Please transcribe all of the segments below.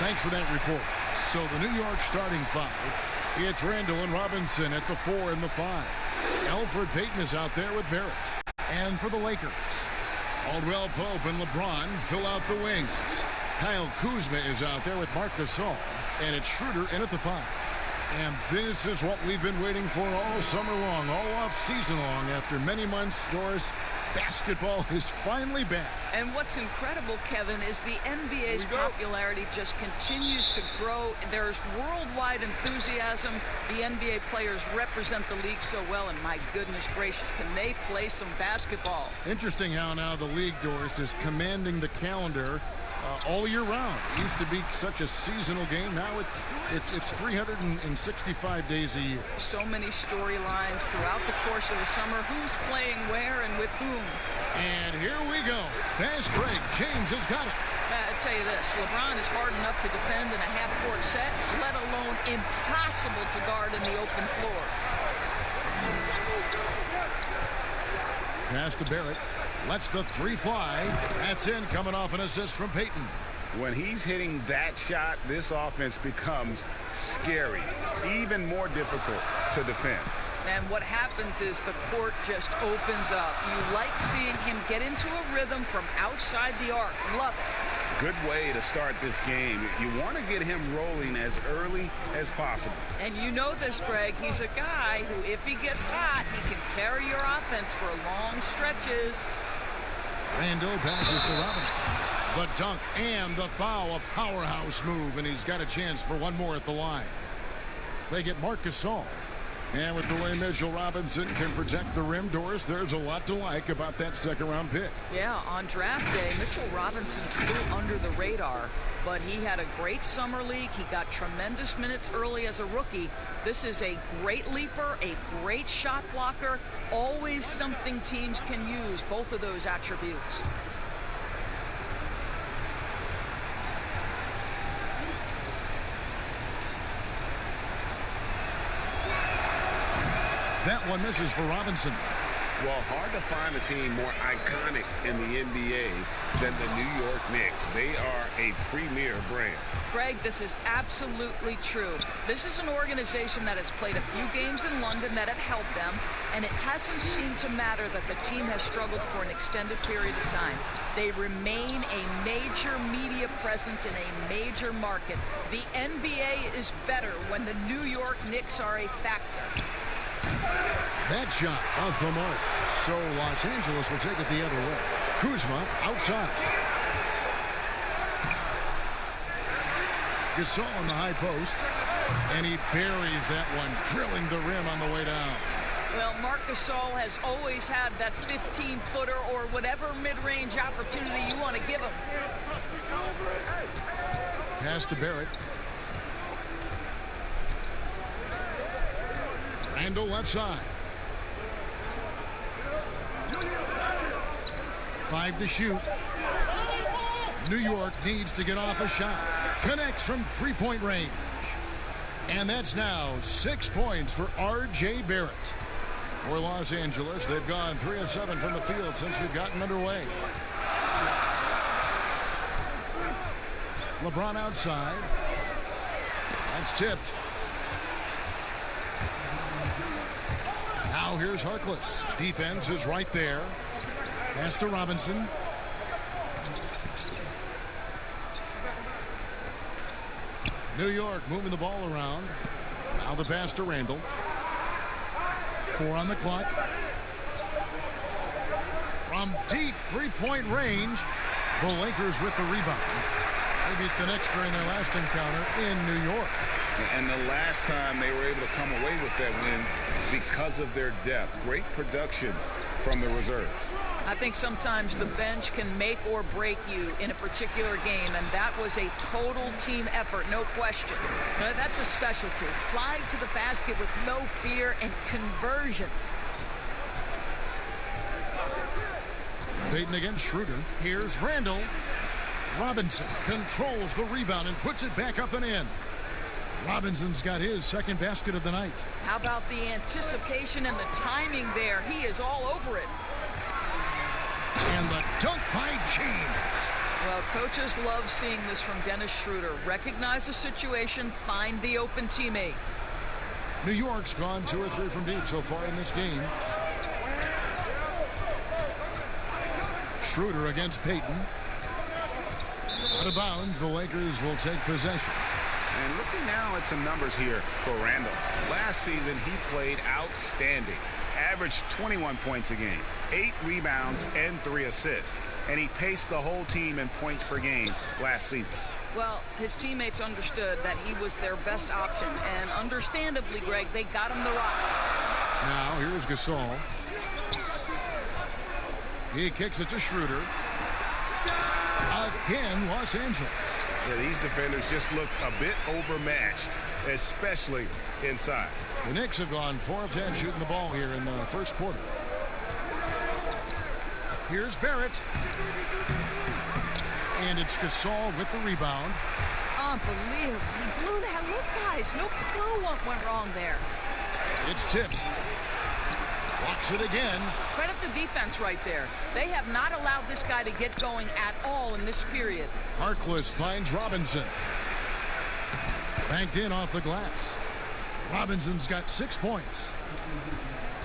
Thanks for that report. So the New York starting five. It's Randall and Robinson at the 4 and the 5. Elfrid Payton is out there with Barrett. And for the Lakers, Caldwell Pope and LeBron fill out the wings. Kyle Kuzma is out there with Marc Gasol. And it's Schroeder in at the 5. And this is what we've been waiting for all summer long, all off-season long. After many months, Doris, basketball is finally back. And what's incredible, Kevin, is the NBA's popularity just continues to grow. There's worldwide enthusiasm. The NBA players represent the league so well, and my goodness gracious, can they play some basketball? Interesting how now the league, Doris, is commanding the calendar all year round. It used to be such a seasonal game. Now it's 365 days a year. So many storylines throughout the course of the summer. Who's playing where and with whom? And here we go. Fast break. James has got it. I'll tell you this. LeBron is hard enough to defend in a half-court set, let alone impossible to guard in the open floor. Pass to Barrett. Lets the 3 fly. That's in, coming off an assist from Payton. When he's hitting that shot, this offense becomes scary, even more difficult to defend. And what happens is the court just opens up. You like seeing him get into a rhythm from outside the arc. Love it. Good way to start this game. You want to get him rolling as early as possible. And you know this, Greg. He's a guy who, if he gets hot, he can carry your offense for long stretches. Randall passes to Robinson. The dunk and the foul, a powerhouse move, and he's got a chance for one more at the line. They get Marc Gasol. And with the way Mitchell Robinson can protect the rim, Doris, there's a lot to like about that second-round pick. Yeah, on draft day, Mitchell Robinson flew under the radar, but he had a great summer league. He got tremendous minutes early as a rookie. This is a great leaper, a great shot blocker, always something teams can use, both of those attributes. That one misses for Robinson. Well, hard to find a team more iconic in the NBA than the New York Knicks. They are a premier brand. Greg, this is absolutely true. This is an organization that has played a few games in London that have helped them, and it hasn't seemed to matter that the team has struggled for an extended period of time. They remain a major media presence in a major market. The NBA is better when the New York Knicks are a factor. That shot off the mark. So Los Angeles will take it the other way. Kuzma outside. Gasol on the high post. And he buries that one, drilling the rim on the way down. Well, Marc Gasol has always had that 15-footer or whatever mid-range opportunity you want to give him. Pass to Barrett. Randall left side. 5 to shoot. New York needs to get off a shot. Connects from three-point range. And that's now 6 points for R.J. Barrett. For Los Angeles, they've gone 3 of 7 from the field since we've gotten underway. LeBron outside. That's tipped. Now here's Harkless. Defense is right there. Pass to Robinson. New York moving the ball around. Now the pass to Randall. 4 on the clock. From deep three-point range, the Lakers with the rebound. They beat the Knicks during their last encounter in New York. And the last time they were able to come away with that win because of their depth. Great production from the reserves. I think sometimes the bench can make or break you in a particular game, and that was a total team effort, no question. That's a specialty. Flying to the basket with no fear and conversion. Payton against Schroeder. Here's Randall. Robinson controls the rebound and puts it back up and in. Robinson's got his second basket of the night. How about the anticipation and the timing there? He is all over it. And the dunk by James. Well, coaches love seeing this from Dennis Schroeder. Recognize the situation, find the open teammate. New York's gone 2 or 3 from deep so far in this game. Schroeder against Payton. Out of bounds, the Lakers will take possession. And looking now at some numbers here for Randall. Last season, he played outstanding. Averaged 21 points a game, 8 rebounds, and 3 assists. And he paced the whole team in points per game last season. Well, his teammates understood that he was their best option. And understandably, Greg, they got him the rock. Now, here's Gasol. He kicks it to Schroeder. Again, Los Angeles. Yeah, these defenders just look a bit overmatched, especially inside. The Knicks have gone 4 of 10 shooting the ball here in the first quarter. Here's Barrett. And it's Gasol with the rebound. Unbelievable. He blew that. Look, guys, no clue what went wrong there. It's tipped. Walks it again. Credit the defense right there. They have not allowed this guy to get going at all in this period. Harkless finds Robinson. Banked in off the glass. Robinson's got 6 points.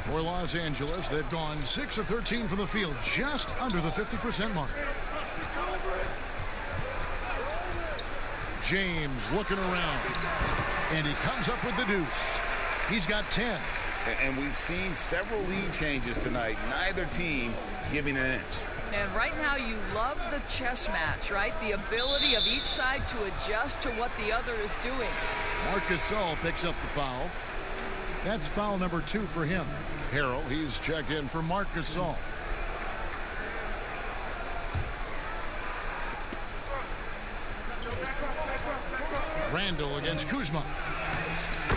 For Los Angeles, they've gone 6 of 13 from the field, just under the 50% mark. James looking around. And he comes up with the deuce. He's got 10. And we've seen several lead changes tonight. Neither team giving an inch. And right now you love the chess match, right? The ability of each side to adjust to what the other is doing. Marc Gasol picks up the foul. That's foul number 2 for him. Harrell, he's checked in for Marc Gasol. Randall against Kuzma.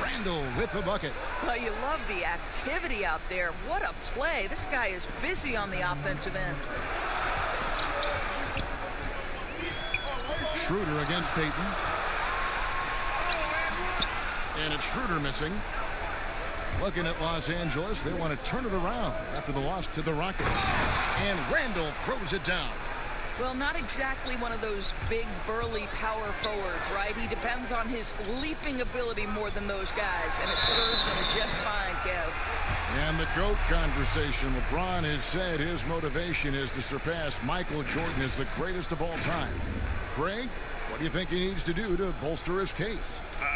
Randall with the bucket. Well, you love the activity out there. What a play. This guy is busy on the offensive end. Schroeder against Payton. And it's Schroeder missing. Looking at Los Angeles, they want to turn it around after the loss to the Rockets. And Randall throws it down. Well, not exactly one of those big, burly power forwards, right? He depends on his leaping ability more than those guys, and it serves him just fine, Kev. And the GOAT conversation. LeBron has said his motivation is to surpass Michael Jordan as the greatest of all time. Greg, what do you think he needs to do to bolster his case?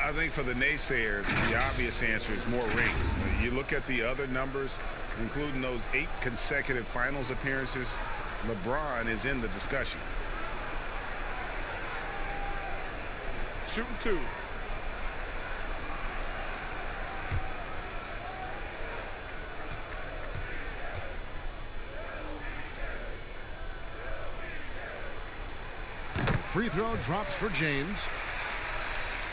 I think for the naysayers, the obvious answer is more rings. You look at the other numbers, including those 8 consecutive finals appearances, LeBron is in the discussion. Shooting 2. Free throw drops for James.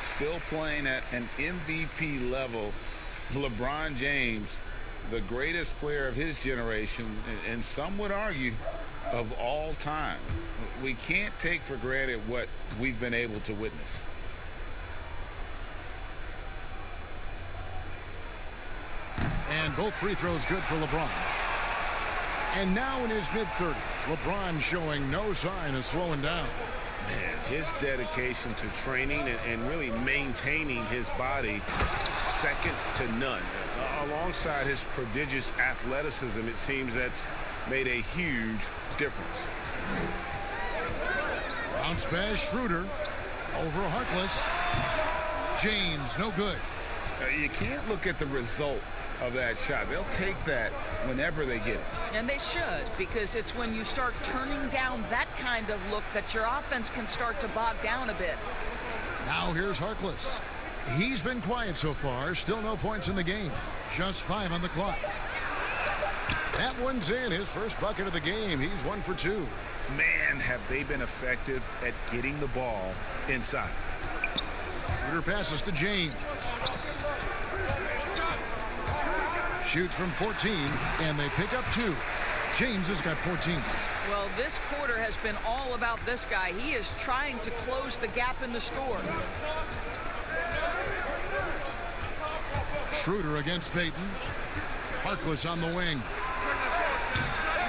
Still playing at an MVP level. LeBron James, the greatest player of his generation, and some would argue of all time. We can't take for granted what we've been able to witness. And both free throws good for LeBron. And now in his mid-30s, LeBron showing no sign of slowing down. Man, his dedication to training and really maintaining his body, second to none. Alongside his prodigious athleticism, it seems that's made a huge difference. Bounce pass, Schroeder. Over Harkless. James, no good. You can't look at the result of that shot. They'll take that whenever they get it. And they should, because it's when you start turning down that kind of look that your offense can start to bog down a bit. Now here's Harkless. He's been quiet so far. Still no points in the game. Just 5 on the clock. That one's in. His first bucket of the game. He's 1 for 2. Man, have they been effective at getting the ball inside. Schroeder passes to James. Shoots from 14, and they pick up 2. James has got 14. Well, this quarter has been all about this guy. He is trying to close the gap in the score. Schroeder against Payton. Harkless on the wing.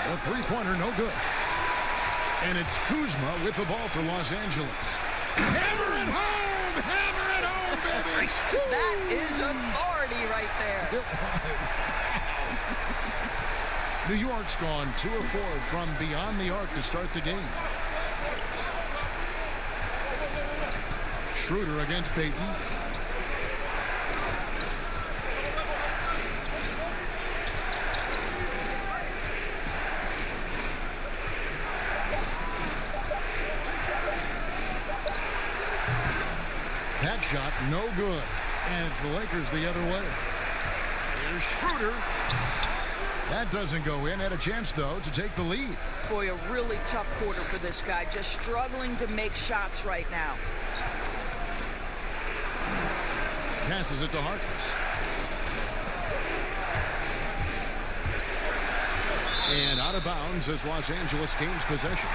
The three-pointer, no good. And it's Kuzma with the ball for Los Angeles. Hammer it home! Hammer it home, baby! That is authority right there. It was. New York's gone 2 of 4 from beyond the arc to start the game. Schroeder against Payton. That shot, no good. And it's the Lakers the other way. Here's Schroeder. That doesn't go in. Had a chance, though, to take the lead. Boy, a really tough quarter for this guy. Just struggling to make shots right now. Passes it to Harkless. And out of bounds as Los Angeles gains possession.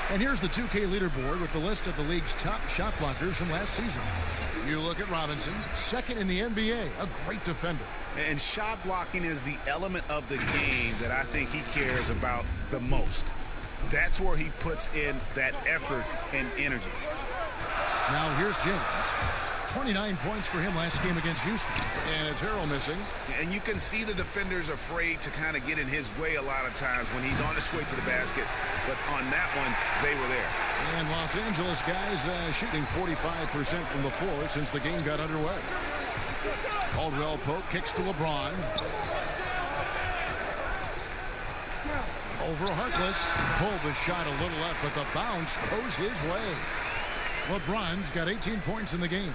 And here's the 2K leaderboard with the list of the league's top shot blockers from last season. You look at Robinson, second in the NBA, a great defender. And shot blocking is the element of the game that I think he cares about the most. That's where he puts in that effort and energy. Now here's James. 29 points for him last game against Houston. And it's Harrell missing. And you can see the defenders afraid to kind of get in his way a lot of times when he's on his way to the basket. But on that one, they were there. And Los Angeles guys shooting 45% from the floor since the game got underway. Caldwell Pope kicks to LeBron. Over Harkless. Pulled the shot a little up, but the bounce goes his way. LeBron's got 18 points in the game.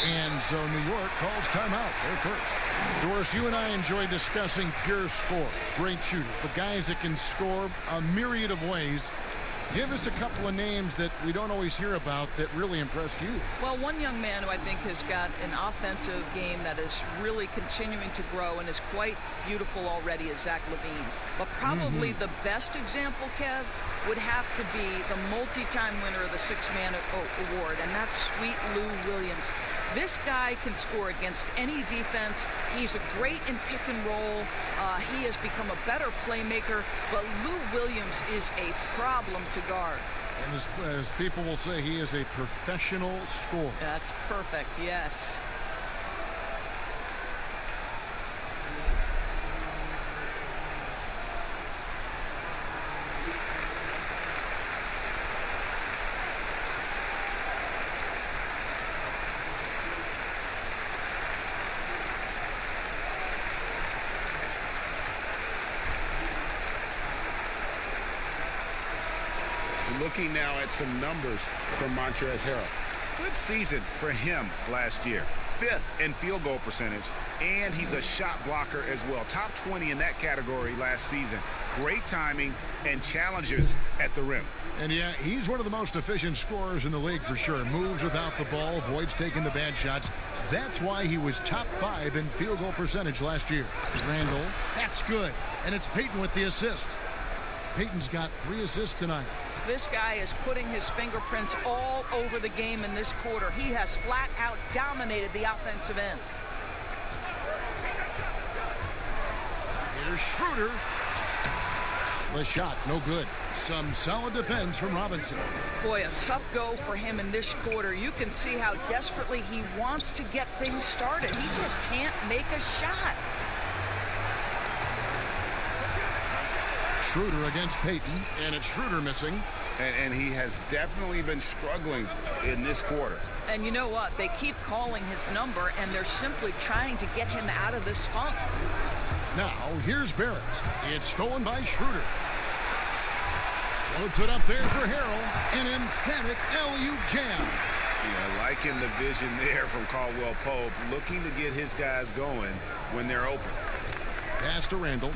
And so New York calls timeout. They're first. Doris, you and I enjoy discussing pure score. Great shooters, but guys that can score a myriad of ways. Give us a couple of names that we don't always hear about that really impress you. Well, one young man who I think has got an offensive game that is really continuing to grow and is quite beautiful already is Zach LaVine. But probably the best example, Kev, would have to be the multi-time winner of the Six-Man Award, and that's Sweet Lou Williams. This guy can score against any defense. He's great in pick and roll. He has become a better playmaker, but Lou Williams is a problem to guard. And as people will say, he is a professional scorer. That's perfect, yes. Looking now at some numbers from Montrezl Harrell. Good season for him last year. 5th in field goal percentage, and he's a shot blocker as well. Top 20 in that category last season. Great timing and challenges at the rim. And yeah, he's one of the most efficient scorers in the league for sure. Moves without the ball, avoids taking the bad shots. That's why he was top 5 in field goal percentage last year. Randall, that's good. And it's Payton with the assist. Payton's got 3 assists tonight. This guy is putting his fingerprints all over the game in this quarter. He has flat out dominated the offensive end. Here's Schroeder. The shot, no good. Some solid defense from Robinson. Boy, a tough go for him in this quarter. You can see how desperately he wants to get things started. He just can't make a shot. Schroeder against Payton, and it's Schroeder missing. And he has definitely been struggling in this quarter. And you know what? They keep calling his number, and they're simply trying to get him out of this funk. Now, here's Barrett. It's stolen by Schroeder. Floats it up there for Harrell. An emphatic LU jam. Yeah, liking the vision there from Caldwell Pope, looking to get his guys going when they're open. Pass to Randall.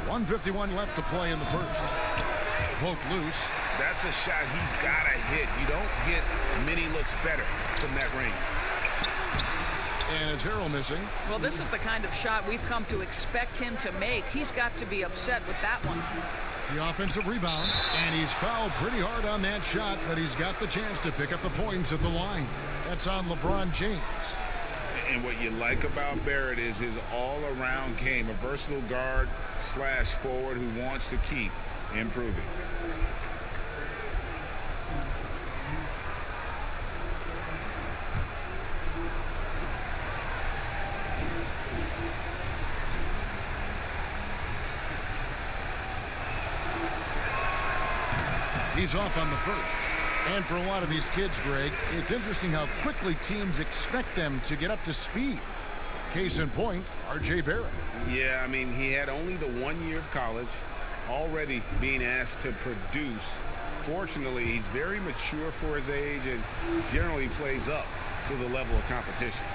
1:51 left to play in the first. Poke loose. That's a shot he's got to hit. You don't get many looks better from that range. And it's Harrell missing. Well, this is the kind of shot we've come to expect him to make. He's got to be upset with that one. The offensive rebound, and he's fouled pretty hard on that shot, but he's got the chance to pick up the points at the line. That's on LeBron James. And what you like about Barrett is his all-around game, a versatile guard slash forward who wants to keep improving. He's off on the first. And for a lot of these kids, Greg, it's interesting how quickly teams expect them to get up to speed. Case in point, R.J. Barrett. Yeah, I mean, he had only the 1 year of college, already being asked to produce. Fortunately, he's very mature for his age and generally plays up to the level of competition.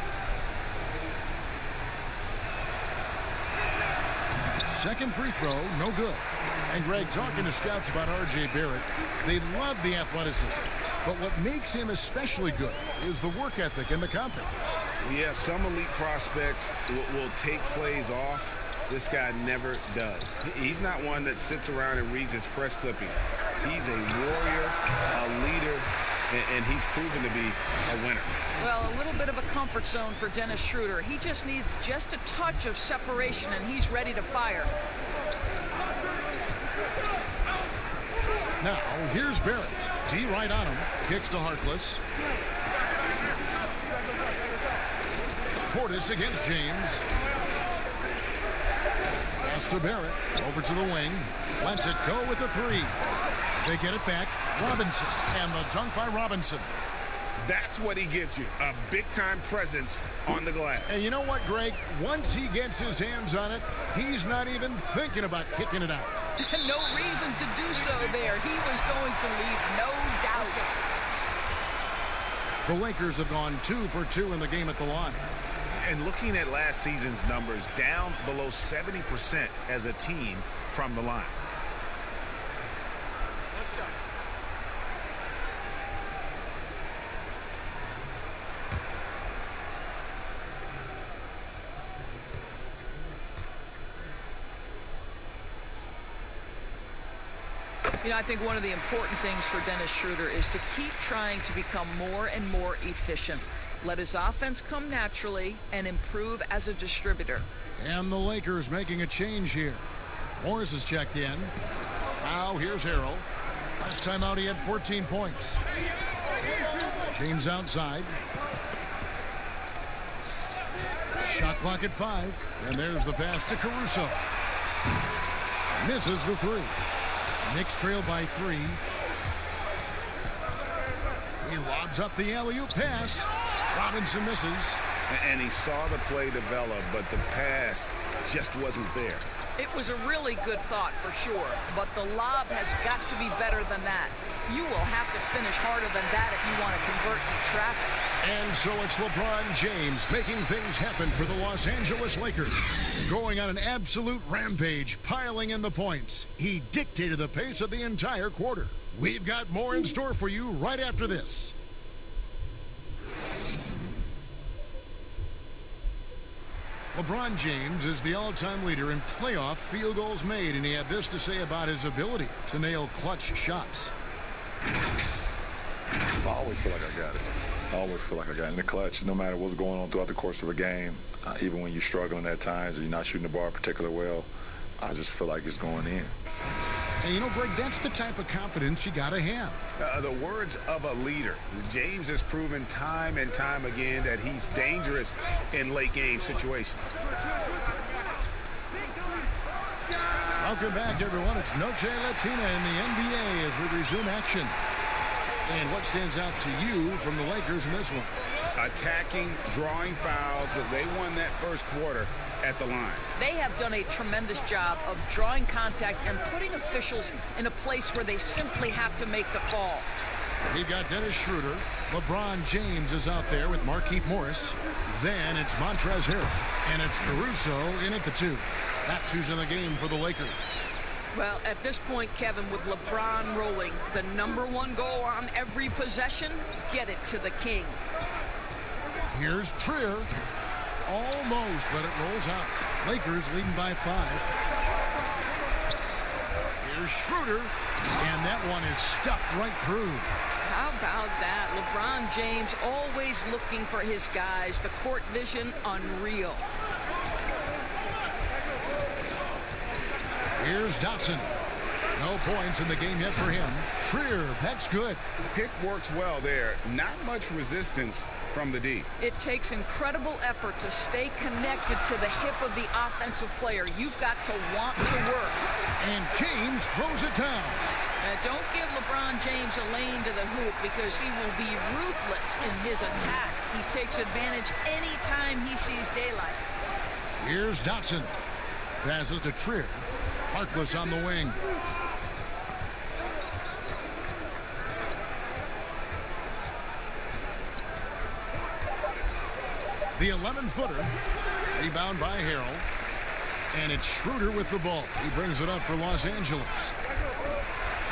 Second free throw, no good. And Greg, talking to scouts about R.J. Barrett, they love the athleticism. But what makes him especially good is the work ethic and the confidence. Yeah, some elite prospects will take plays off. This guy never does. He's not one that sits around and reads his press clippings. He's a warrior, a leader, and he's proven to be a winner. Well, a little bit of a comfort zone for Dennis Schroeder. He just needs just a touch of separation, and he's ready to fire. Now, here's Barrett. D right on him. Kicks to Harkless. Portis against James. Pass to Barrett. Over to the wing. Lets it go with the three. They get it back. Robinson. And the dunk by Robinson. That's what he gives you, a big-time presence on the glass. And you know what, Greg? Once he gets his hands on it, he's not even thinking about kicking it out. No reason to do so there. He was going to leave, no doubt. The Lakers have gone 2 for 2 in the game at the line. And looking at last season's numbers, down below 70% as a team from the line. You know, I think one of the important things for Dennis Schroeder is to keep trying to become more and more efficient. Let his offense come naturally and improve as a distributor. And the Lakers making a change here. Morris is checked in. Now here's Harrell. Last time out he had 14 points. James outside. Shot clock at 5. And there's the pass to Caruso. Misses the three. Knicks trail by 3. He lobs up the alley-oop pass. Robinson misses. And he saw the play develop, but the pass just wasn't there. It was a really good thought for sure, but the lob has got to be better than that. You will have to finish harder than that if you want to convert in traffic. And so it's LeBron James making things happen for the Los Angeles Lakers. Going on an absolute rampage, piling in the points. He dictated the pace of the entire quarter. We've got more in store for you right after this. LeBron James is the all-time leader in playoff field goals made, and he had this to say about his ability to nail clutch shots. I always feel like I got it. I always feel like I got it in the clutch, no matter what's going on throughout the course of a game. Even when you're struggling at times or you're not shooting the ball particularly well, I just feel like it's going in. And you know, Greg, that's the type of confidence you got to have. The words of a leader. James has proven time and time again that he's dangerous in late game situations. Welcome back, everyone. It's Noche Latina in the NBA as we resume action. And what stands out to you from the Lakers in this one? Attacking, drawing fouls. They won that first quarter at the line. They have done a tremendous job of drawing contact and putting officials in a place where they simply have to make the call. We've got Dennis Schroeder. LeBron James is out there with Markieff Morris. Then it's Montrezl Harrell. And it's Caruso in at the 2. That's who's in the game for the Lakers. Well, at this point, Kevin, with LeBron rolling, the #1 goal on every possession, get it to the king. Here's Trier. Almost, but it rolls out. Lakers leading by 5. Here's Schroeder. And that one is stuffed right through. How about that? LeBron James always looking for his guys. The court vision, unreal. Here's Dotson. No points in the game yet for him. Trier, that's good. Pick works well there. Not much resistance from the D. It takes incredible effort to stay connected to the hip of the offensive player. You've got to want to work. And James throws it down. Now, don't give LeBron James a lane to the hoop because he will be ruthless in his attack. He takes advantage anytime he sees daylight. Here's Dotson. Passes to Trier. Harkless on the wing. The 11-footer. Rebound by Harrell. And it's Schroeder with the ball. He brings it up for Los Angeles.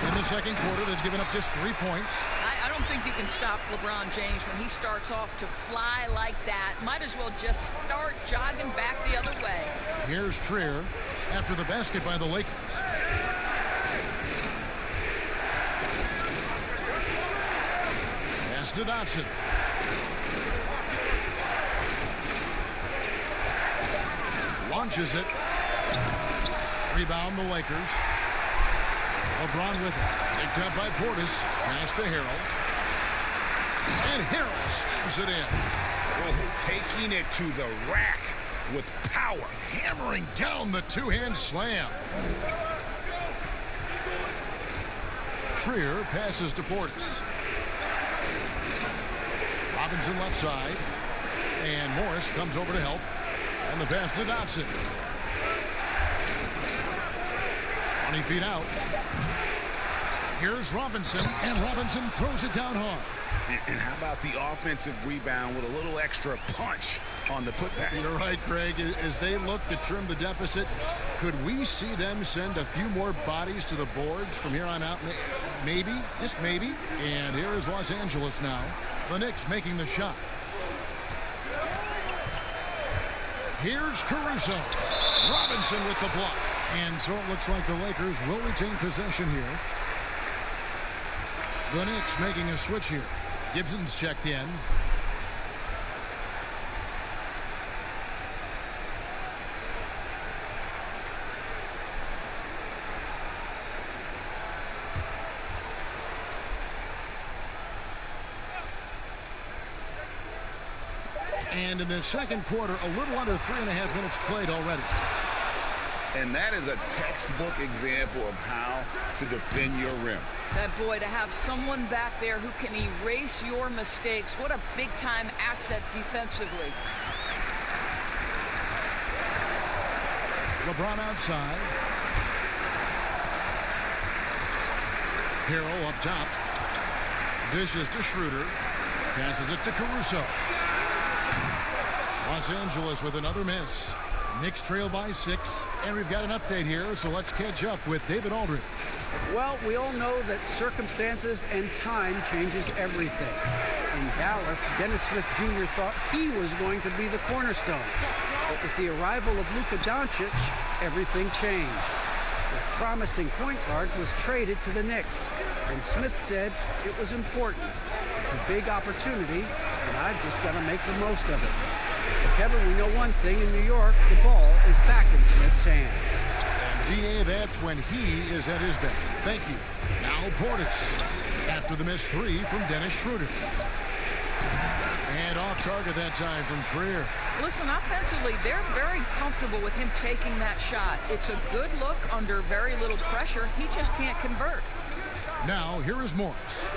In the second quarter, they've given up just 3 points. I don't think you can stop LeBron James when he starts off to fly like that. Might as well just start jogging back the other way. Here's Trier after the basket by the Lakers. Pass to Dotson. Launches it. Rebound the Lakers. LeBron with it. Picked up by Portis. Pass to Harrell. And Harrell slams it in. Oh, taking it to the rack with power. Hammering down the two-hand slam. Trier passes to Portis. Robinson left side. And Morris comes over to help. And the pass to Dotson. 20 feet out. Here's Robinson, and Robinson throws it down hard. And how about the offensive rebound with a little extra punch on the putback? You're right, Greg. As they look to trim the deficit, could we see them send a few more bodies to the boards from here on out? Maybe, just maybe. And here is Los Angeles now. The Knicks making the shot. Here's Caruso. Robinson with the block. And so it looks like the Lakers will retain possession here. The Knicks making a switch here. Gibson's checked in. And in the second quarter, a little under 3.5 minutes played already. And that is a textbook example of how to defend your rim. That boy, to have someone back there who can erase your mistakes, what a big-time asset defensively. LeBron outside. Harrell up top. Dishes to Schroeder. Passes it to Caruso. Los Angeles with another miss. Knicks trail by 6, and we've got an update here, so let's catch up with David Aldridge. Well, we all know that circumstances and time changes everything. In Dallas, Dennis Smith Jr. thought he was going to be the cornerstone. But with the arrival of Luka Doncic, everything changed. The promising point guard was traded to the Knicks, and Smith said it was important. It's a big opportunity, and I've just got to make the most of it. Kevin, we know one thing in New York, the ball is back in Smith's hands. And DA, that's when he is at his best. Thank you. Now Portis after the missed 3 from Dennis Schroeder. And off target that time from Trier. Listen, offensively, they're very comfortable with him taking that shot. It's a good look under very little pressure. He just can't convert. Now, here is Morris.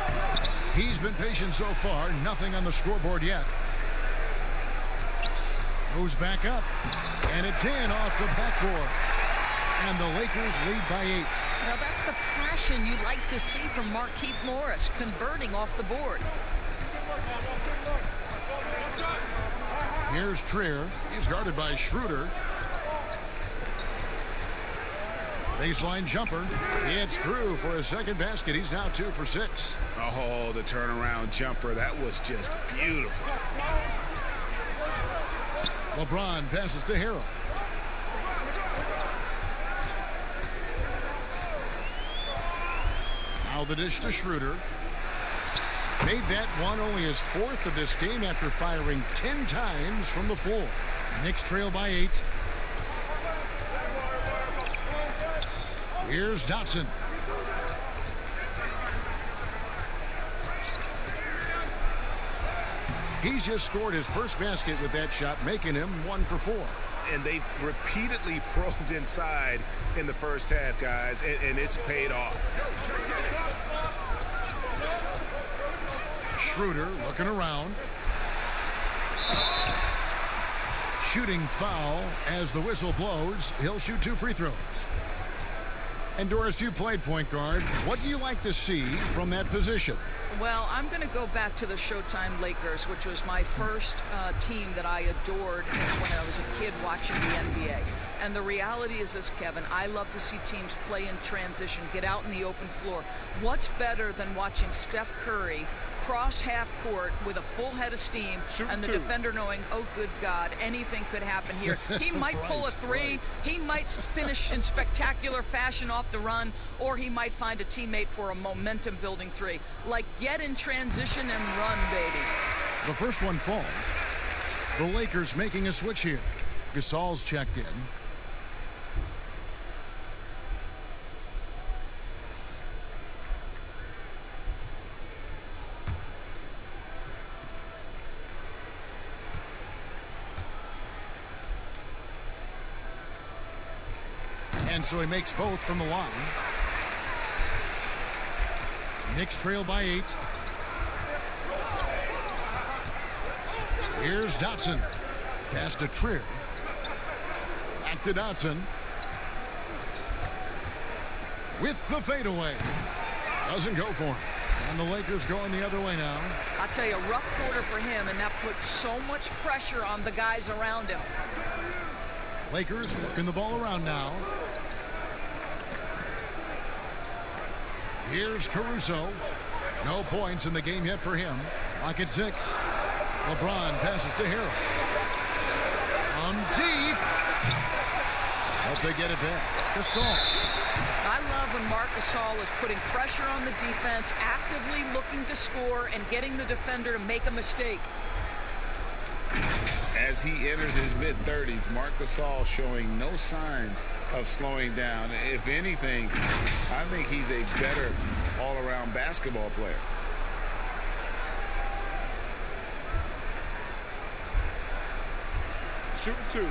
He's been patient so far. Nothing on the scoreboard yet. Goes back up, and it's in off the backboard. And the Lakers lead by 8. Now, that's the passion you like to see from Markieff Morris, converting off the board. Here's Trier. He's guarded by Schroeder. Baseline jumper. It's through for a second basket. He's now 2 for 6. Oh, the turnaround jumper. That was just beautiful. LeBron passes to Harrell. Now the dish to Schroeder. Made that one only his 4th of this game after firing 10 times from the floor. Knicks trail by 8. Here's Dotson. He's just scored his first basket with that shot, making him 1 for 4. And they've repeatedly probed inside in the first half, guys, and it's paid off. Schroeder looking around. Shooting foul as the whistle blows. He'll shoot 2 free throws. And Doris, you played point guard. What do you like to see from that position? Well, I'm going to go back to the Showtime Lakers, which was my first team that I adored when I was a kid watching the NBA. And the reality is this, Kevin, I love to see teams play in transition, get out in the open floor. What's better than watching Steph Curry cross half court with a full head of steam and the defender knowing, oh, good God, anything could happen here. He might pull a 3. He might finish in spectacular fashion off the run, or he might find a teammate for a momentum-building 3. Like, get in transition and run, baby. The first one falls. The Lakers making a switch here. Gasol's checked in. And so he makes both from the line. Knicks trail by 8. Here's Dotson. Pass to Trier. Back to Dotson. With the fadeaway. Doesn't go for him. And the Lakers going the other way now. I'll tell you, a rough quarter for him, and that puts so much pressure on the guys around him. Lakers working the ball around now. Here's Caruso. No points in the game yet for him. Lock at 6. LeBron passes to Harrell. On deep. Hope they get it back. Gasol. I love when Marc Gasol is putting pressure on the defense, actively looking to score and getting the defender to make a mistake. As he enters his mid-30s, Marc Gasol showing no signs of slowing down. If anything, I think he's a better all-around basketball player. Shooting 2.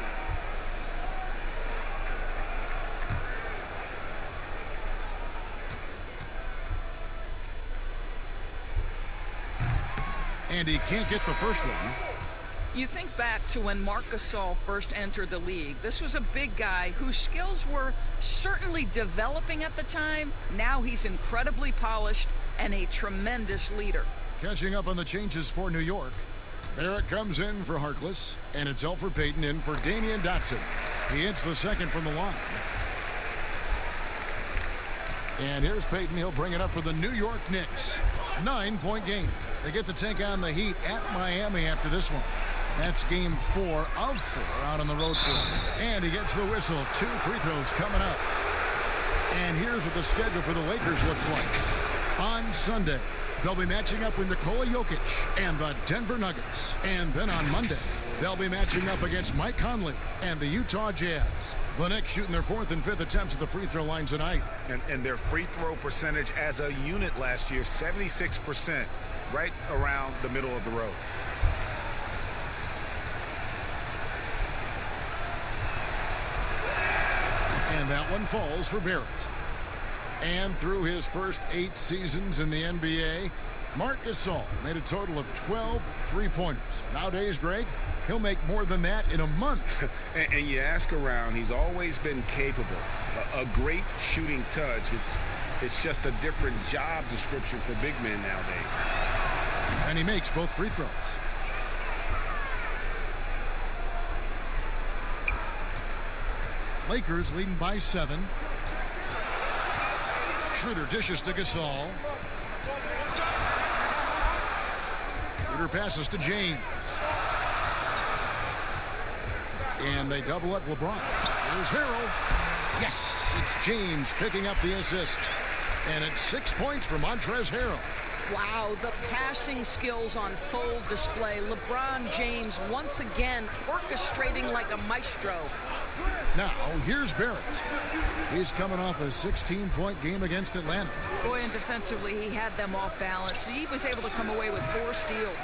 And he can't get the first one. You think back to when Marc Gasol first entered the league. This was a big guy whose skills were certainly developing at the time. Now he's incredibly polished and a tremendous leader. Catching up on the changes for New York. Barrett comes in for Harkless, and it's Elfrid Payton in for Damian Dotson. He hits the second from the line. And here's Payton. He'll bring it up for the New York Knicks. 9-point game. They get to take on the Heat at Miami after this one. That's game 4 of 4 out on the road floor. And he gets the whistle. 2 free throws coming up. And here's what the schedule for the Lakers looks like. On Sunday, they'll be matching up with Nikola Jokic and the Denver Nuggets. And then on Monday, they'll be matching up against Mike Conley and the Utah Jazz. The Knicks shooting their 4th and 5th attempts at the free throw line tonight. And their free throw percentage as a unit last year, 76%, right around the middle of the road. And that one falls for Barrett. And through his first 8 seasons in the NBA, Marc Gasol made a total of 12 three-pointers. Nowadays, Greg, he'll make more than that in a month. And you ask around, he's always been capable. A great shooting touch. It's just a different job description for big men nowadays. And he makes both free throws. Lakers leading by 7. Schroeder dishes to Gasol. Schroeder passes to James. And they double up LeBron. Here's Harrell. Yes, it's James picking up the assist. And it's 6 points for Montrezl Harrell. Wow, the passing skills on full display. LeBron James once again orchestrating like a maestro. Now, here's Barrett. He's coming off a 16-point game against Atlanta. Boy, and defensively, he had them off balance. He was able to come away with 4 steals.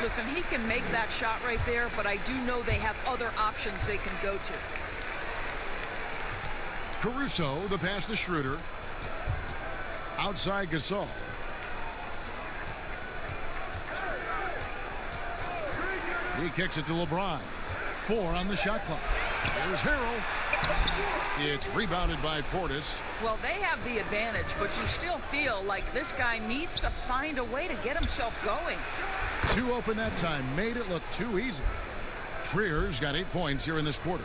Listen, he can make that shot right there, but I do know they have other options they can go to. Caruso, the pass to Schroeder. Outside Gasol. He kicks it to LeBron. 4 on the shot clock. Here's Harrell. It's rebounded by Portis. Well, they have the advantage, but you still feel like this guy needs to find a way to get himself going. 2 open that time. Made it look too easy. Trier's got 8 points here in this quarter.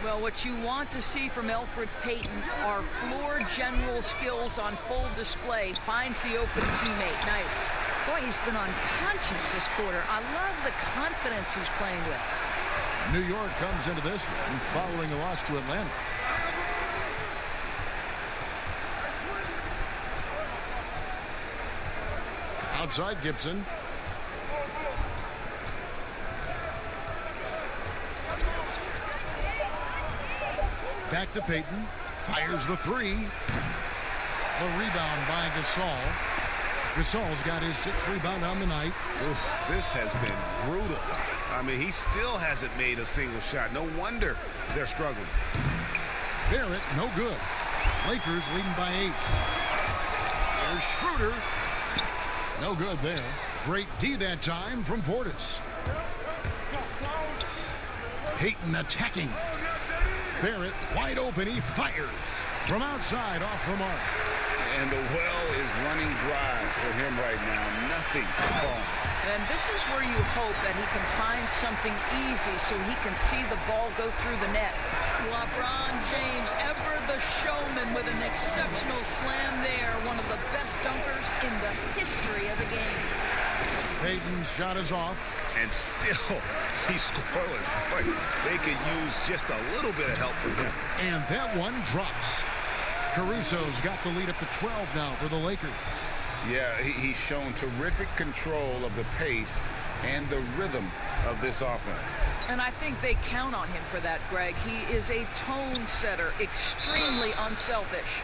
Well, what you want to see from Elfrid Payton are floor general skills on full display. Finds the open teammate. Nice. Boy, he's been unconscious this quarter. I love the confidence he's playing with. New York comes into this one following a loss to Atlanta. Outside Gibson. Back to Payton. Fires the 3. The rebound by Gasol. Gasol's got his 6th rebound on the night. Oof, this has been brutal. I mean, he still hasn't made a single shot. No wonder they're struggling. Barrett, no good. Lakers leading by 8. There's Schroeder. No good there. Great D that time from Portis. Payton attacking. Barrett wide open. He fires from outside off the mark. And the well is running dry for him right now. Nothing to fall. And this is where you hope that he can find something easy so he can see the ball go through the net. LeBron James, ever the showman, with an exceptional slam there. One of the best dunkers in the history of the game. Payton's shot is off. And still, he's scoreless. Boy, they could use just a little bit of help from him. And that one drops. Caruso's got the lead up to 12 now for the Lakers. Yeah, he's shown terrific control of the pace and the rhythm of this offense. And I think they count on him for that, Greg. He is a tone setter, extremely unselfish.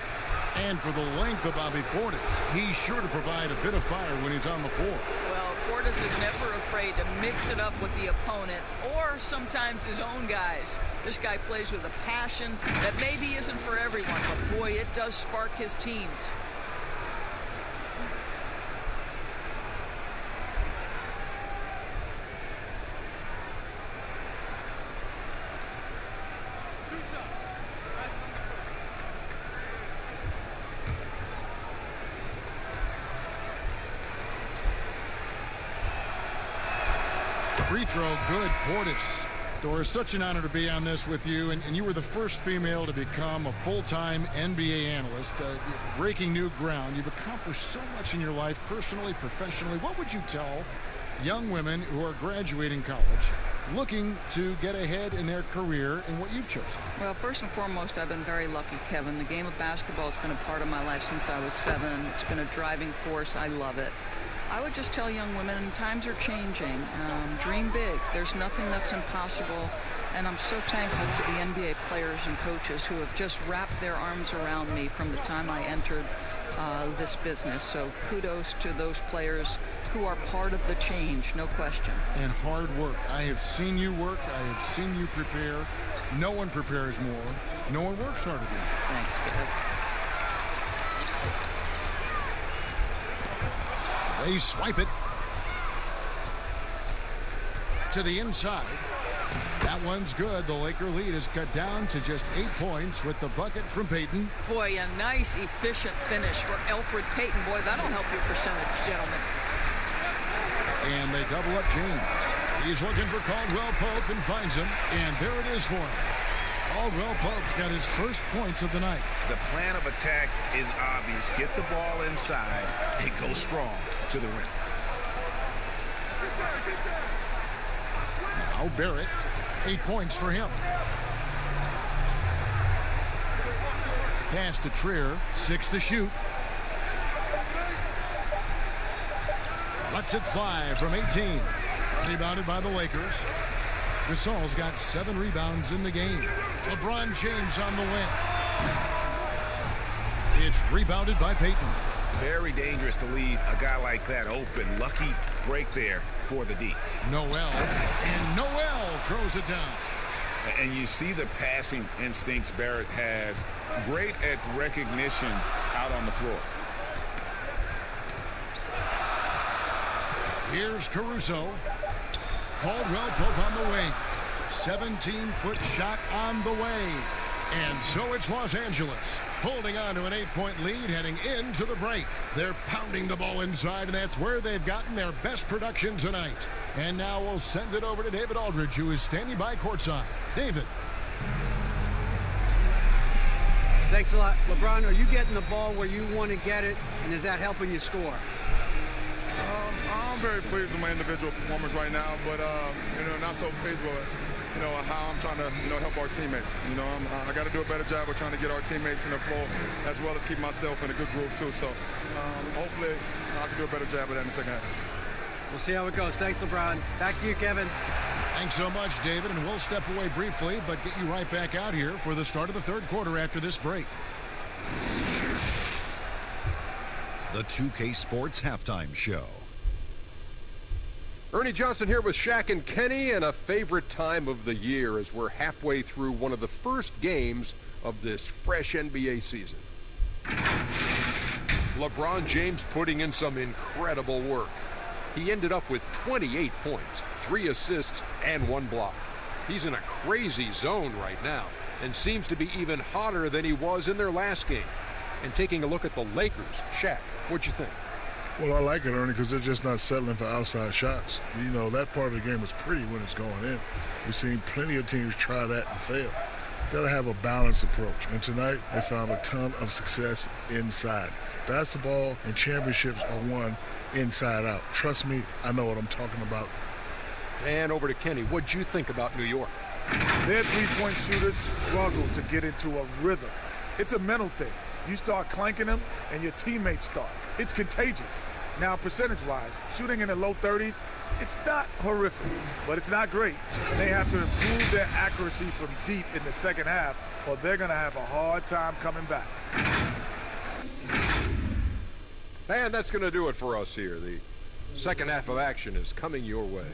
And for the length of Bobby Portis, he's sure to provide a bit of fire when he's on the floor. Well, Portis is never afraid to mix it up with the opponent or sometimes his own guys. This guy plays with a passion that maybe isn't for everyone, but boy, it does spark his teams. Free throw, good. Portis. Doris, such an honor to be on this with you, and you were the first female to become a full-time NBA analyst, breaking new ground. You've accomplished so much in your life, personally, professionally. What would you tell young women who are graduating college, looking to get ahead in their career in what you've chosen? Well, first and foremost, I've been very lucky, Kevin. The game of basketball has been a part of my life since I was 7. It's been a driving force. I love it. I would just tell young women, times are changing. Dream big. There's nothing that's impossible. And I'm so thankful to the NBA players and coaches who have just wrapped their arms around me from the time I entered this business. So kudos to those players who are part of the change, no question. And hard work. I have seen you work. I have seen you prepare. No one prepares more. No one works harder than you. Thanks, Kev. They swipe it to the inside. That one's good. The Laker lead is cut down to just 8 points with the bucket from Payton. Boy, a nice, efficient finish for Elfrid Payton. Boy, that'll help your percentage, gentlemen. And they double up James. He's looking for Caldwell Pope and finds him. And there it is for him. Caldwell Pope's got his first points of the night. The plan of attack is obvious. Get the ball inside and go strong to the rim. Now Barrett, 8 points for him. Pass to Trier, 6 to shoot. Lets it fly from 18. Rebounded by the Lakers. Gasol's got 7 rebounds in the game. LeBron James on the wing. It's rebounded by Payton. Very dangerous to leave a guy like that open. Lucky break there for the D. Noel. And Noel throws it down. And you see the passing instincts Barrett has. Great at recognition out on the floor. Here's Caruso. Caldwell Pope on the wing. 17-foot shot on the way. And so it's Los Angeles holding on to an 8-point lead heading into the break. They're pounding the ball inside, and that's where they've gotten their best production tonight. And now we'll send it over to David Aldridge, who is standing by courtside. David. Thanks a lot. LeBron, are you getting the ball where you want to get it, and is that helping you score? I'm very pleased with my individual performance right now, but not so pleased with how I'm trying to help our teammates. I got to do a better job of trying to get our teammates in the flow, as well as keep myself in a good group too. So hopefully I can do a better job of that in the second half. We'll see how it goes. Thanks, LeBron. Back to you, Kevin. Thanks so much, David, and we'll step away briefly, but get you right back out here for the start of the third quarter after this break. The 2K Sports Halftime Show. Ernie Johnson here with Shaq and Kenny, and a favorite time of the year as we're halfway through one of the first games of this fresh NBA season. LeBron James putting in some incredible work. He ended up with 28 points, 3 assists, and 1 block. He's in a crazy zone right now and seems to be even hotter than he was in their last game. And taking a look at the Lakers, Shaq, what'd you think? Well, I like it, Ernie, because they're just not settling for outside shots. That part of the game is pretty when it's going in. We've seen plenty of teams try that and fail. Got to have a balanced approach. And tonight, they found a ton of success inside. Basketball and championships are won inside out. Trust me, I know what I'm talking about. And over to Kenny. What'd you think about New York? Their three-point shooters struggle to get into a rhythm. It's a mental thing. You start clanking them, and your teammates start. It's contagious. Now, percentage-wise, shooting in the low 30s, it's not horrific, but it's not great. And they have to improve their accuracy from deep in the second half, or they're going to have a hard time coming back. And that's going to do it for us here. The second half of action is coming your way.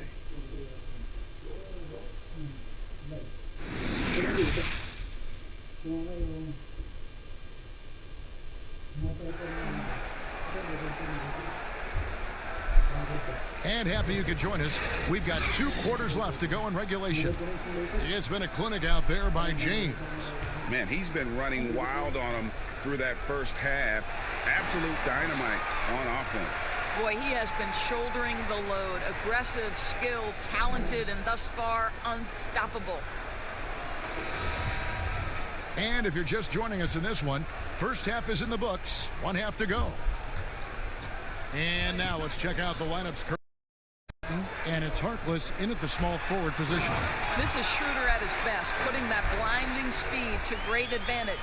And happy you could join us. We've got 2 quarters left to go in regulation. It's been a clinic out there by James. Man, he's been running wild on him through that first half. Absolute dynamite on offense. Boy, he has been shouldering the load. Aggressive, skilled, talented, and thus far unstoppable. And if you're just joining us in this one, first half is in the books. 1 half to go. And now let's check out the lineups. And it's Harkless in at the small forward position. This is Schroeder at his best, putting that blinding speed to great advantage.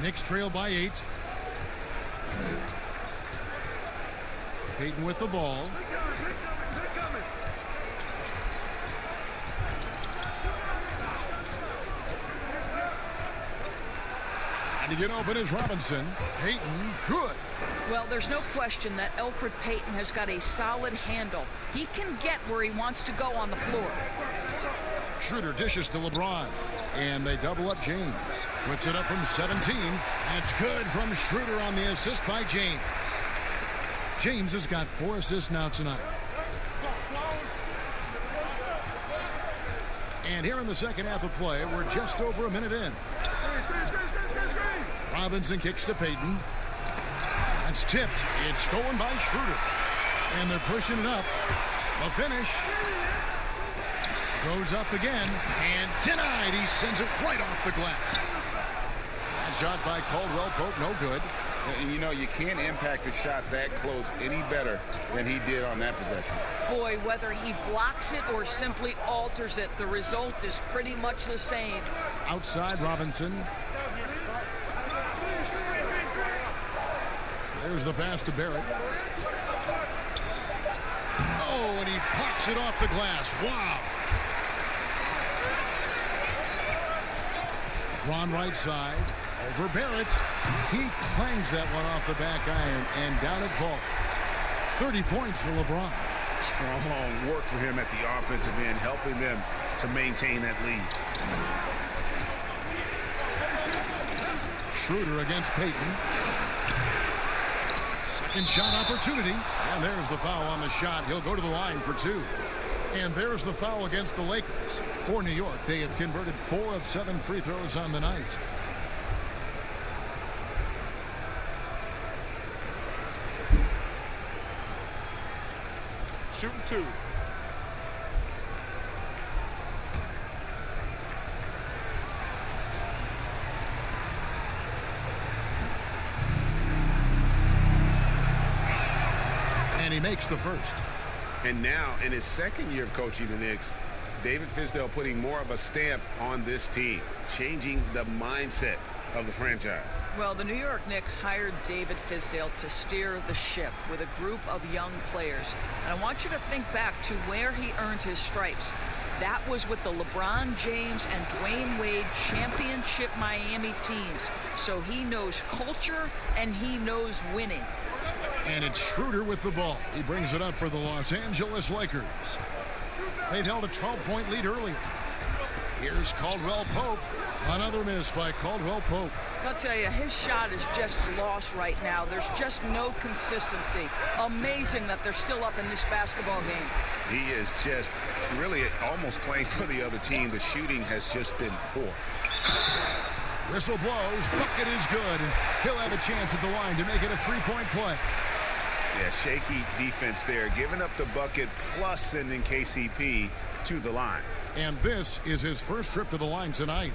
Knicks trail by 8. Payton with the ball. And to get open is Robinson. Payton, good. Well, there's no question that Elfrid Payton has got a solid handle. He can get where he wants to go on the floor. Schroeder dishes to LeBron. And they double up James. Puts it up from 17. That's good from Schroeder on the assist by James. James has got 4 assists now tonight. And here in the second half of play, we're just over a minute in. Robinson kicks to Payton. That's tipped. It's stolen by Schroeder. And they're pushing it up. The finish. Goes up again. And denied. He sends it right off the glass. Shot by Caldwell Pope. No good. And you can't impact a shot that close any better than he did on that possession. Boy, whether he blocks it or simply alters it, the result is pretty much the same. Outside Robinson. There's the pass to Barrett. Oh, and he pucks it off the glass. Wow. Ron right side. Over Barrett. He clangs that one off the back iron, and down it falls. 30 points for LeBron. Strong work for him at the offensive end, helping them to maintain that lead. Schroeder against Payton. Second shot opportunity. And there's the foul on the shot. He'll go to the line for 2. And there's the foul against the Lakers. For New York, they have converted 4 of 7 free throws on the night. Shooting 2. And he makes the first. And now, in his second year of coaching the Knicks, David Fizdale putting more of a stamp on this team, changing the mindset of the franchise. Well, the New York Knicks hired David Fizdale to steer the ship with a group of young players. And I want you to think back to where he earned his stripes. That was with the LeBron James and Dwayne Wade championship Miami teams. So he knows culture and he knows winning. And it's Schroeder with the ball. He brings it up for the Los Angeles Lakers. They'd held a 12-point lead earlier. Here's Caldwell Pope. Another miss by Caldwell Pope. I'll tell you, his shot is just lost right now. There's just no consistency. Amazing that they're still up in this basketball game. He is just really almost playing for the other team. The shooting has just been poor. Whistle blows. Bucket is good. He'll have a chance at the line to make it a 3-point play. Yeah, shaky defense there. Giving up the bucket plus sending KCP to the line. And this is his first trip to the line tonight.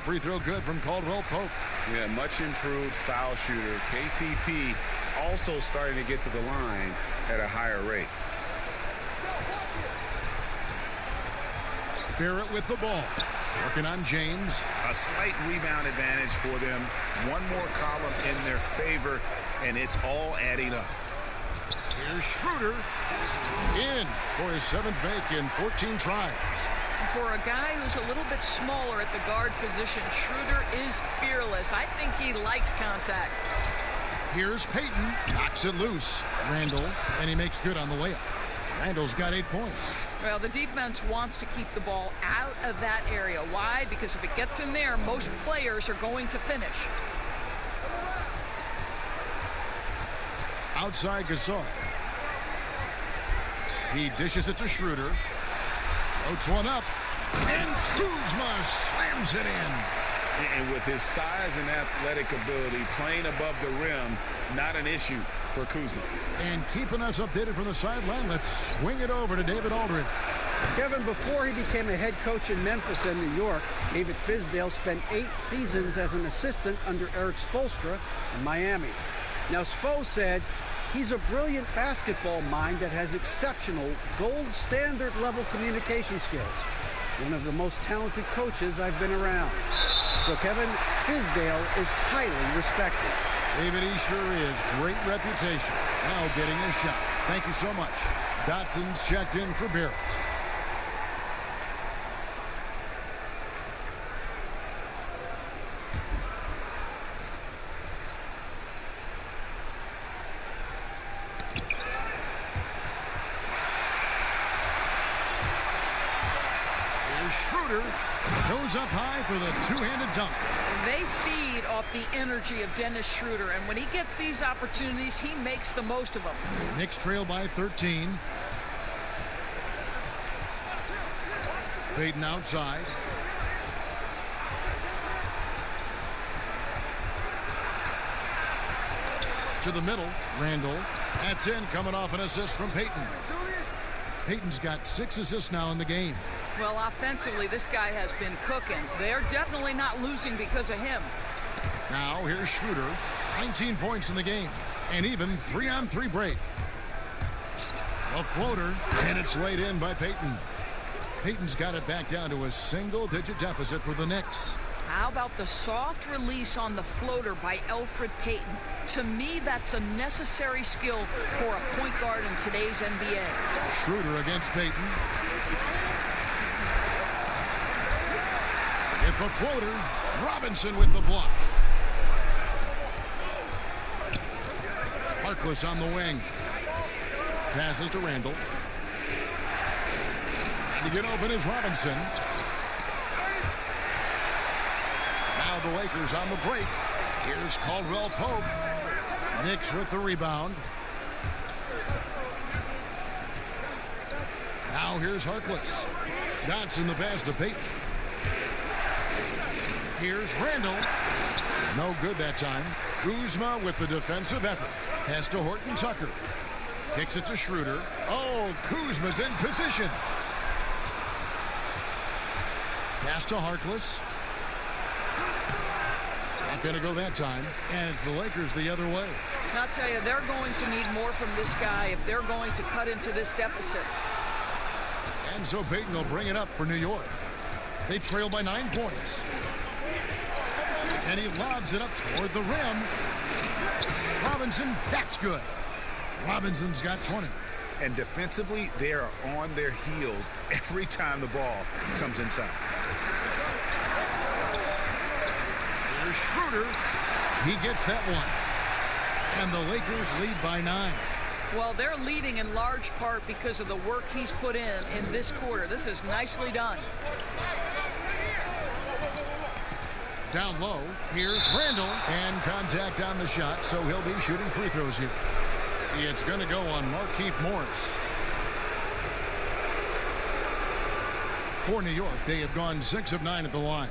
Free throw good from Caldwell Pope. Yeah, much improved foul shooter. KCP also starting to get to the line at a higher rate. Barrett with the ball. Working on James. A slight rebound advantage for them. One more column in their favor, and it's all adding up. Here's Schroeder. In for his 7th make in 14 tries. For a guy who's a little bit smaller at the guard position, Schroeder is fearless. I think he likes contact. Here's Payton. Knocks it loose. Randall. And he makes good on the layup. Randall's got 8 points. Well, the defense wants to keep the ball out of that area. Why? Because if it gets in there, most players are going to finish. Outside Gasol. He dishes it to Schroeder. Floats one up. And Kuzma slams it in. And with his size and athletic ability, playing above the rim, not an issue for Kuzma. And keeping us updated from the sideline, let's swing it over to David Aldridge. Kevin, before he became a head coach in Memphis and New York, David Fizdale spent 8 seasons as an assistant under Eric Spoelstra in Miami. Now, Spo said he's a brilliant basketball mind that has exceptional gold standard level communication skills. One of the most talented coaches I've been around. So, Kevin, Fizdale is highly respected. David, he sure is. Great reputation. Now getting his shot. Thank you so much. Dotson's checked in for Barrett. Schroeder goes up high for the two-handed dunk. They feed off the energy of Dennis Schroeder, and when he gets these opportunities, he makes the most of them. Knicks trail by 13. Payton outside. To the middle, Randall. That's in, coming off an assist from Payton. Payton's got 6 assists now in the game. Well, offensively, this guy has been cooking. They're definitely not losing because of him. Now, here's Schroeder. 19 points in the game. An even 3-on-3 break. A floater, and it's laid in by Payton. Payton's got it back down to a single-digit deficit for the Knicks. How about the soft release on the floater by Elfrid Payton? To me, that's a necessary skill for a point guard in today's NBA. Schroeder against Payton. At the floater, Robinson with the block. Harkless on the wing. Passes to Randall. To get open is Robinson. Now the Lakers on the break. Here's Caldwell Pope. Knicks with the rebound. Now here's Harkless. Dotson the pass to Payton. Here's Randall. No good that time. Kuzma with the defensive effort. Pass to Horton Tucker. Kicks it to Schroeder. Oh, Kuzma's in position. Pass to Harkless. Not going to go that time. And it's the Lakers the other way. I'll tell you, they're going to need more from this guy if they're going to cut into this deficit. And so Payton will bring it up for New York. They trail by 9 points. And he lobs it up toward the rim. Robinson, that's good. Robinson's got 20. And defensively, they are on their heels every time the ball comes inside. Here's Schroeder. He gets that one. And the Lakers lead by 9. Well, they're leading in large part because of the work he's put in this quarter. This is nicely done. Down low, here's Randall, and contact on the shot, so he'll be shooting free throws here. It's going to go on Markieff Morris. For New York, they have gone 6 of 9 at the line.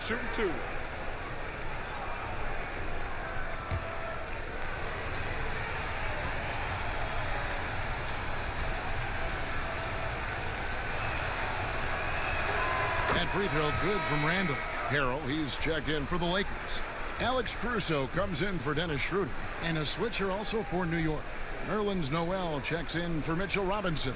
Shooting 2. That free throw good from Randall. Harrell, he's checked in for the Lakers. Alex Caruso comes in for Dennis Schroeder. And a switcher also for New York. Nerlens Noel checks in for Mitchell Robinson.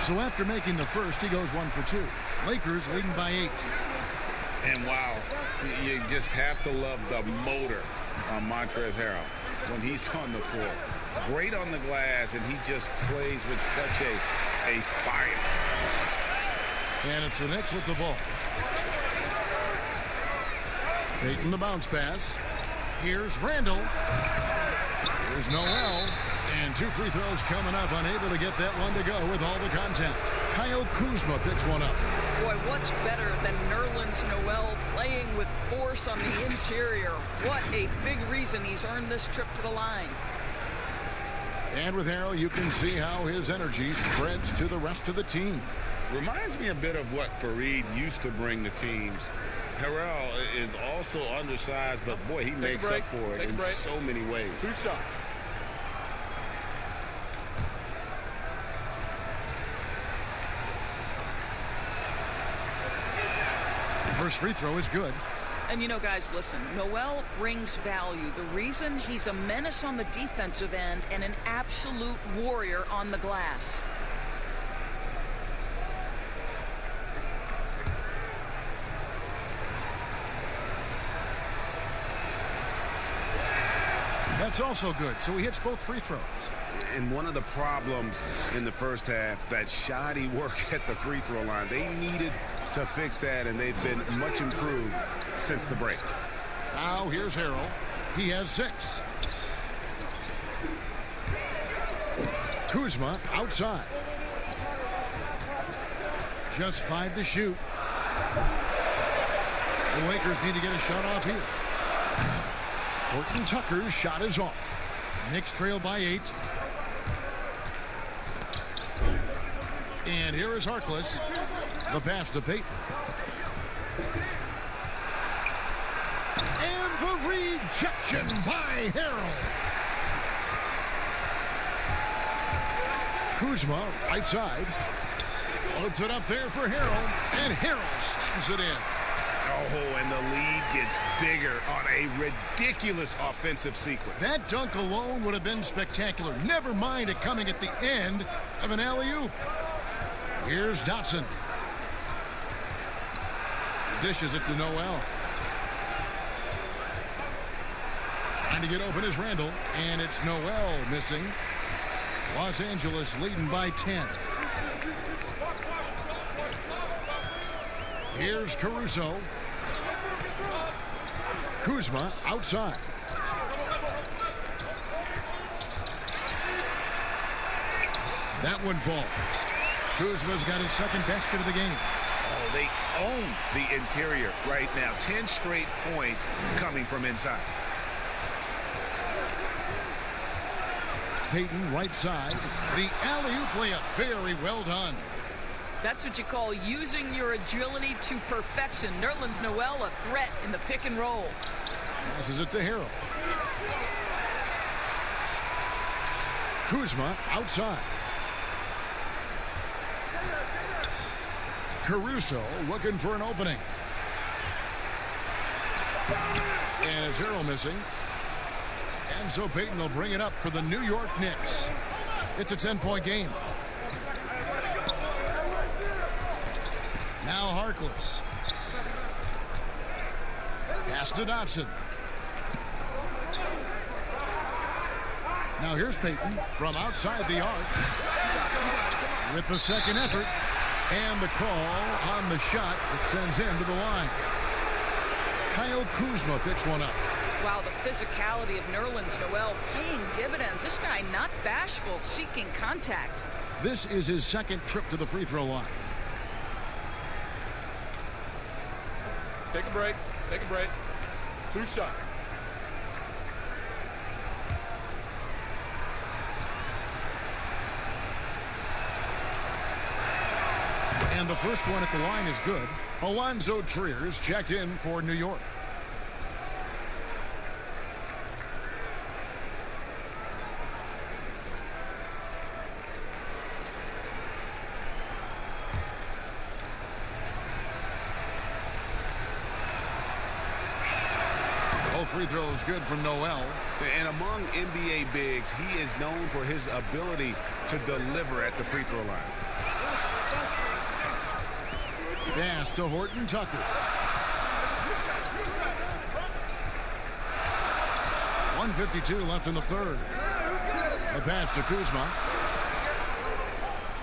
So after making the first, he goes 1 for 2. Lakers leading by 8. And wow, you just have to love the motor on Montrezl Harrell when he's on the floor. Great on the glass, and he just plays with such a fire. And it's the Knicks with the ball. Payton the bounce pass. Here's Randall. Here's Noel. And 2 free throws coming up. Unable to get that one to go with all the contact. Kyle Kuzma picks one up. Boy, what's better than Nerlens Noel playing with force on the interior? What a big reason he's earned this trip to the line. And with Harrell, you can see how his energy spreads to the rest of the team. Reminds me a bit of what Fareed used to bring to teams. Harrell is also undersized, but boy, he makes up for it in so many ways. 2 shots. First free throw is good. And, you know, guys, listen, Noel brings value. The reason he's a menace on the defensive end and an absolute warrior on the glass. That's also good. So he hits both free throws. And one of the problems in the first half, that shoddy work at the free throw line. They needed to fix that, and they've been much improved since the break. Now here's Harrell. He has 6. Kuzma outside. Just 5 to shoot. The Lakers need to get a shot off here. Horton Tucker's shot is off. Knicks trail by 8. And here is Harkless. The pass to Payton. And the rejection by Harrell. Kuzma, right side. Loads it up there for Harrell. And Harrell slams it in. Oh, and the lead gets bigger on a ridiculous offensive sequence. That dunk alone would have been spectacular. Never mind it coming at the end of an alley-oop. Here's Dotson. Dishes it to Noel. Trying to get open is Randall, and it's Noel missing. Los Angeles leading by 10. Here's Caruso. Kuzma outside. That one falls. Kuzma's got his second basket of the game. Oh, they own the interior right now. 10 straight points coming from inside. Payton right side. The alley-oop layup. Very well done. That's what you call using your agility to perfection. Nerlens Noel a threat in the pick and roll. Passes it to Harrell. Kuzma outside. Caruso looking for an opening. And it's Harrell missing. And so Payton will bring it up for the New York Knicks. It's a 10-point game. Now Harkless. Pass to Dotson. Now here's Payton from outside the arc with the second effort. And the call on the shot that sends him to the line. Kyle Kuzma picks one up. Wow, the physicality of Nerlens Noel paying dividends. This guy not bashful, seeking contact. This is his second trip to the free throw line. Take a break. Take a break. 2 shots. And the first one at the line is good. Alonzo Trier's checked in for New York. Both free throws good from Noel. And among NBA bigs, he is known for his ability to deliver at the free throw line. Pass to Horton Tucker. .152 left in the third. The pass to Kuzma.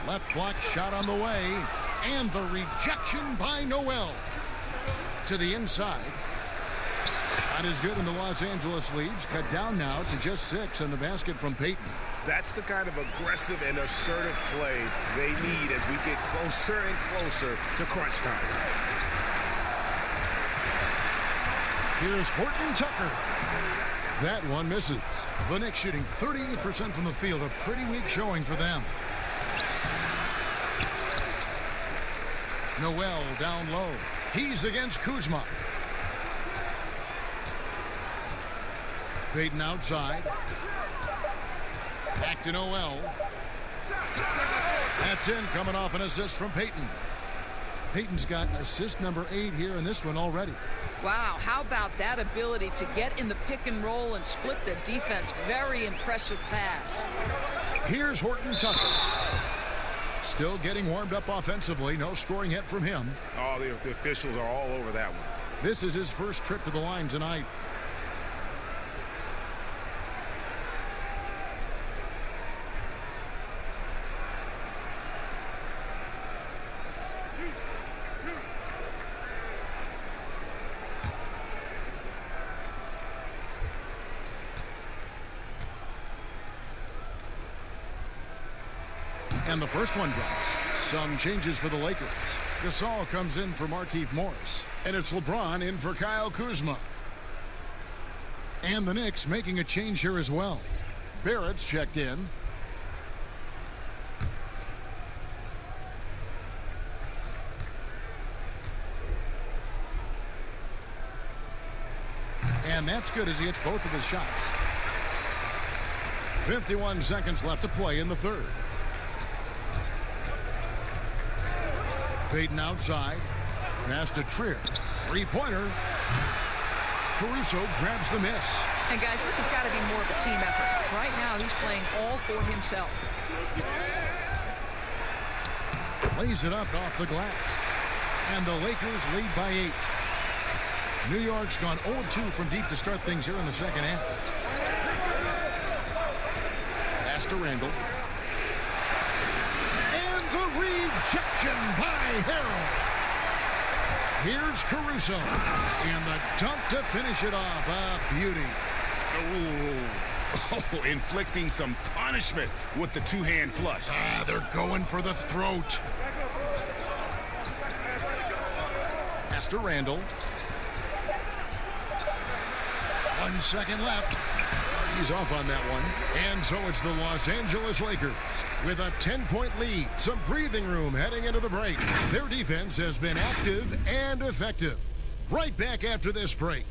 Left block shot on the way. And the rejection by Noel. To the inside. Shot is good and the Los Angeles leads. Cut down now to just 6 and the basket from Payton. That's the kind of aggressive and assertive play they need as we get closer and closer to crunch time. Here's Horton Tucker. That one misses. The Knicks shooting 38% from the field. A pretty weak showing for them. Noel down low. He's against Kuzma. Payton outside. Back to Noel. That's in, coming off an assist from Payton. Payton's got assist number 8 here in this one already. Wow, how about that ability to get in the pick and roll and split the defense? Very impressive pass. Here's Horton Tucker. Still getting warmed up offensively. No scoring hit from him. Oh, the officials are all over that one. This is his first trip to the line tonight. And the first one drops. Some changes for the Lakers. Gasol comes in for Markieff Morris. And it's LeBron in for Kyle Kuzma. And the Knicks making a change here as well. Barrett's checked in. And that's good as he hits both of his shots. 51 seconds left to play in the third. Payton outside. Pass to Trier. Three-pointer. Caruso grabs the miss. And guys, this has got to be more of a team effort. Right now, he's playing all for himself. Lays it up off the glass. And the Lakers lead by 8. New York's gone 0-2 from deep to start things here in the second half. Pass to Randall. And the rejection by Harrell. Here's Caruso. And the dunk to finish it off. A beauty. Oh, inflicting some punishment with the two-hand flush. They're going for the throat. Pass to Randall. 1 second left. He's off on that one. And so it's the Los Angeles Lakers with a 10-point lead. Some breathing room heading into the break. Their defense has been active and effective. Right back after this break.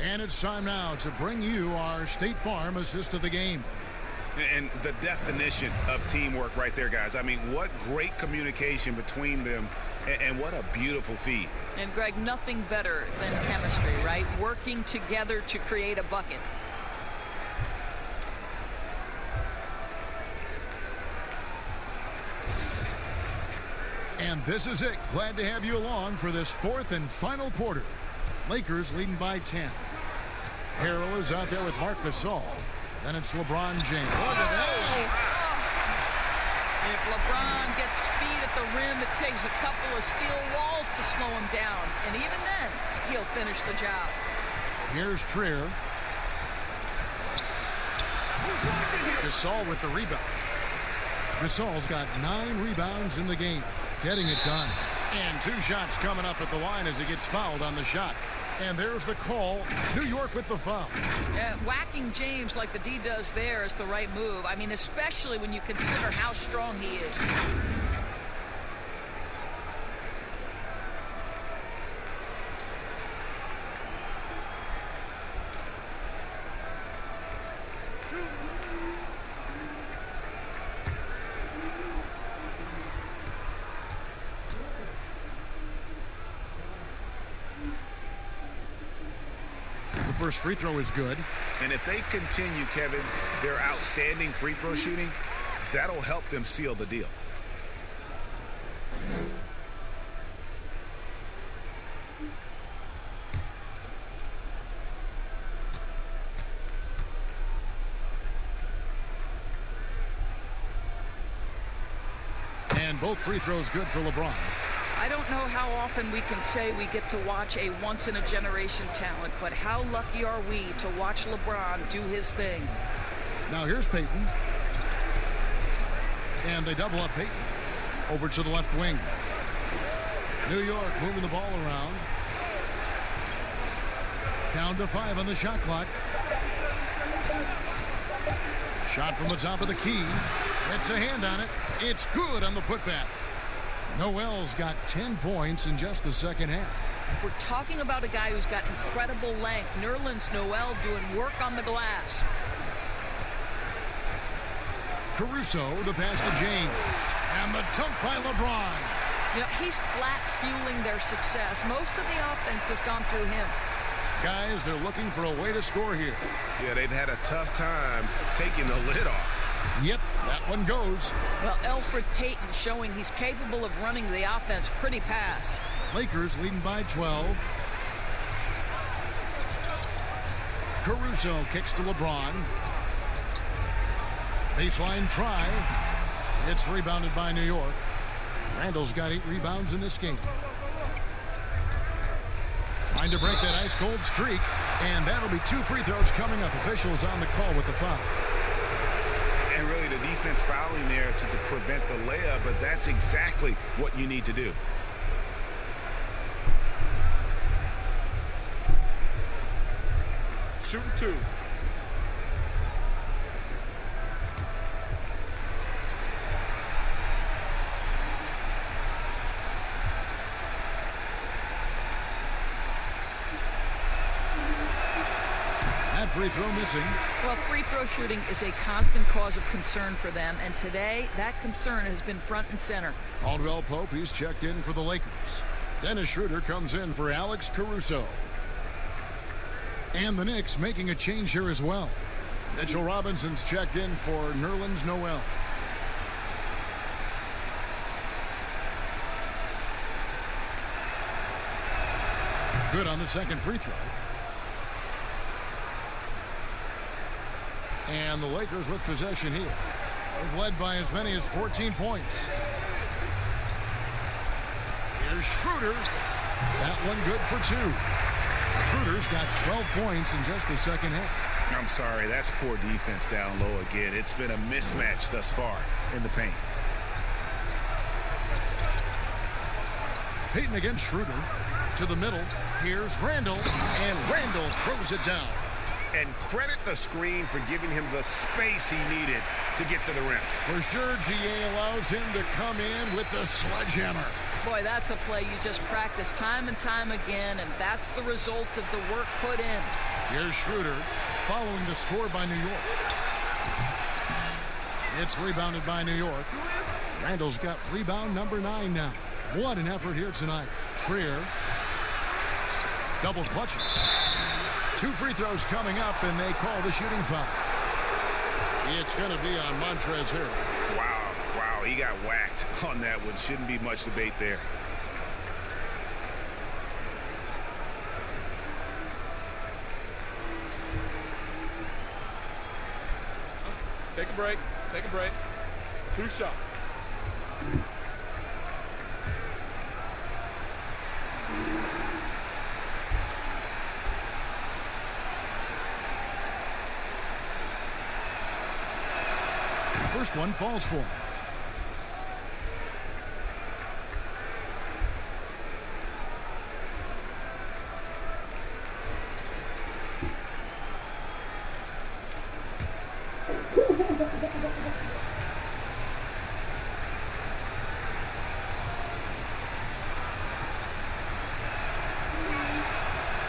And it's time now to bring you our State Farm assist of the game. And the definition of teamwork right there, guys. I mean, what great communication between them, and what a beautiful feed. And, Greg, nothing better than chemistry, right? Working together to create a bucket. And this is it. Glad to have you along for this fourth and final quarter. Lakers leading by 10. Harrell is out there with Marc Gasol. Then it's LeBron James. If LeBron gets speed at the rim, it takes a couple of steel walls to slow him down. And even then, he'll finish the job. Here's Trier. Gasol with the rebound. Gasol's got 9 rebounds in the game. Getting it done. And 2 shots coming up at the line as he gets fouled on the shot. And there's the call. New York with the foul. Whacking James like the D does there is the right move. I mean, especially when you consider how strong he is. First free throw is good. And if they continue, Kevin, their outstanding free throw shooting, that'll help them seal the deal. And both free throws good for LeBron. I don't know how often we can say we get to watch a once-in-a-generation talent, but how lucky are we to watch LeBron do his thing? Now here's Payton. And they double up Payton. Over to the left wing. New York moving the ball around. Down to 5 on the shot clock. Shot from the top of the key. Gets a hand on it. It's good on the putback. Noel's got 10 points in just the second half. We're talking about a guy who's got incredible length. Nerlens Noel doing work on the glass. Caruso, the pass to James. And the dunk by LeBron. You know, he's flat fueling their success. Most of the offense has gone through him. Guys, they're looking for a way to score here. Yeah, they've had a tough time taking the lid off. Yep, that one goes. Well, Elfrid Payton showing he's capable of running the offense pretty pass. Lakers leading by 12. Caruso kicks to LeBron. Baseline try. It's rebounded by New York. Randall's got 8 rebounds in this game. Trying to break that ice-cold streak. And that'll be 2 free throws coming up. Officials on the call with the foul. And really the defense fouling there to prevent the layup, but that's exactly what you need to do. Shooting 2. That free throw missing. Well, free throw shooting is a constant cause of concern for them, and today that concern has been front and center. Caldwell Pope, he's checked in for the Lakers. Dennis Schroeder comes in for Alex Caruso. And the Knicks making a change here as well. Mitchell Robinson's checked in for Nerlens Noel. Good on the second free throw. And the Lakers with possession here. They've led by as many as 14 points. Here's Schroeder. That one good for 2. Schroeder's got 12 points in just the second half. I'm sorry, that's poor defense down low again. It's been a mismatch thus far in the paint. Payton against Schroeder. To the middle. Here's Randall. And Randall throws it down. And credit the screen for giving him the space he needed to get to the rim. For sure, GA allows him to come in with the sledgehammer. Boy, that's a play you just practice time and time again, and that's the result of the work put in. Here's Schroeder following the score by New York. It's rebounded by New York. Randall's got rebound number 9 now. What an effort here tonight. Trier double clutches. 2 free throws coming up, and they call the shooting foul. It's going to be on Montrezl Harrell. Wow, he got whacked on that one. Shouldn't be much debate there. Take a break. 2 shots. First one falls for him.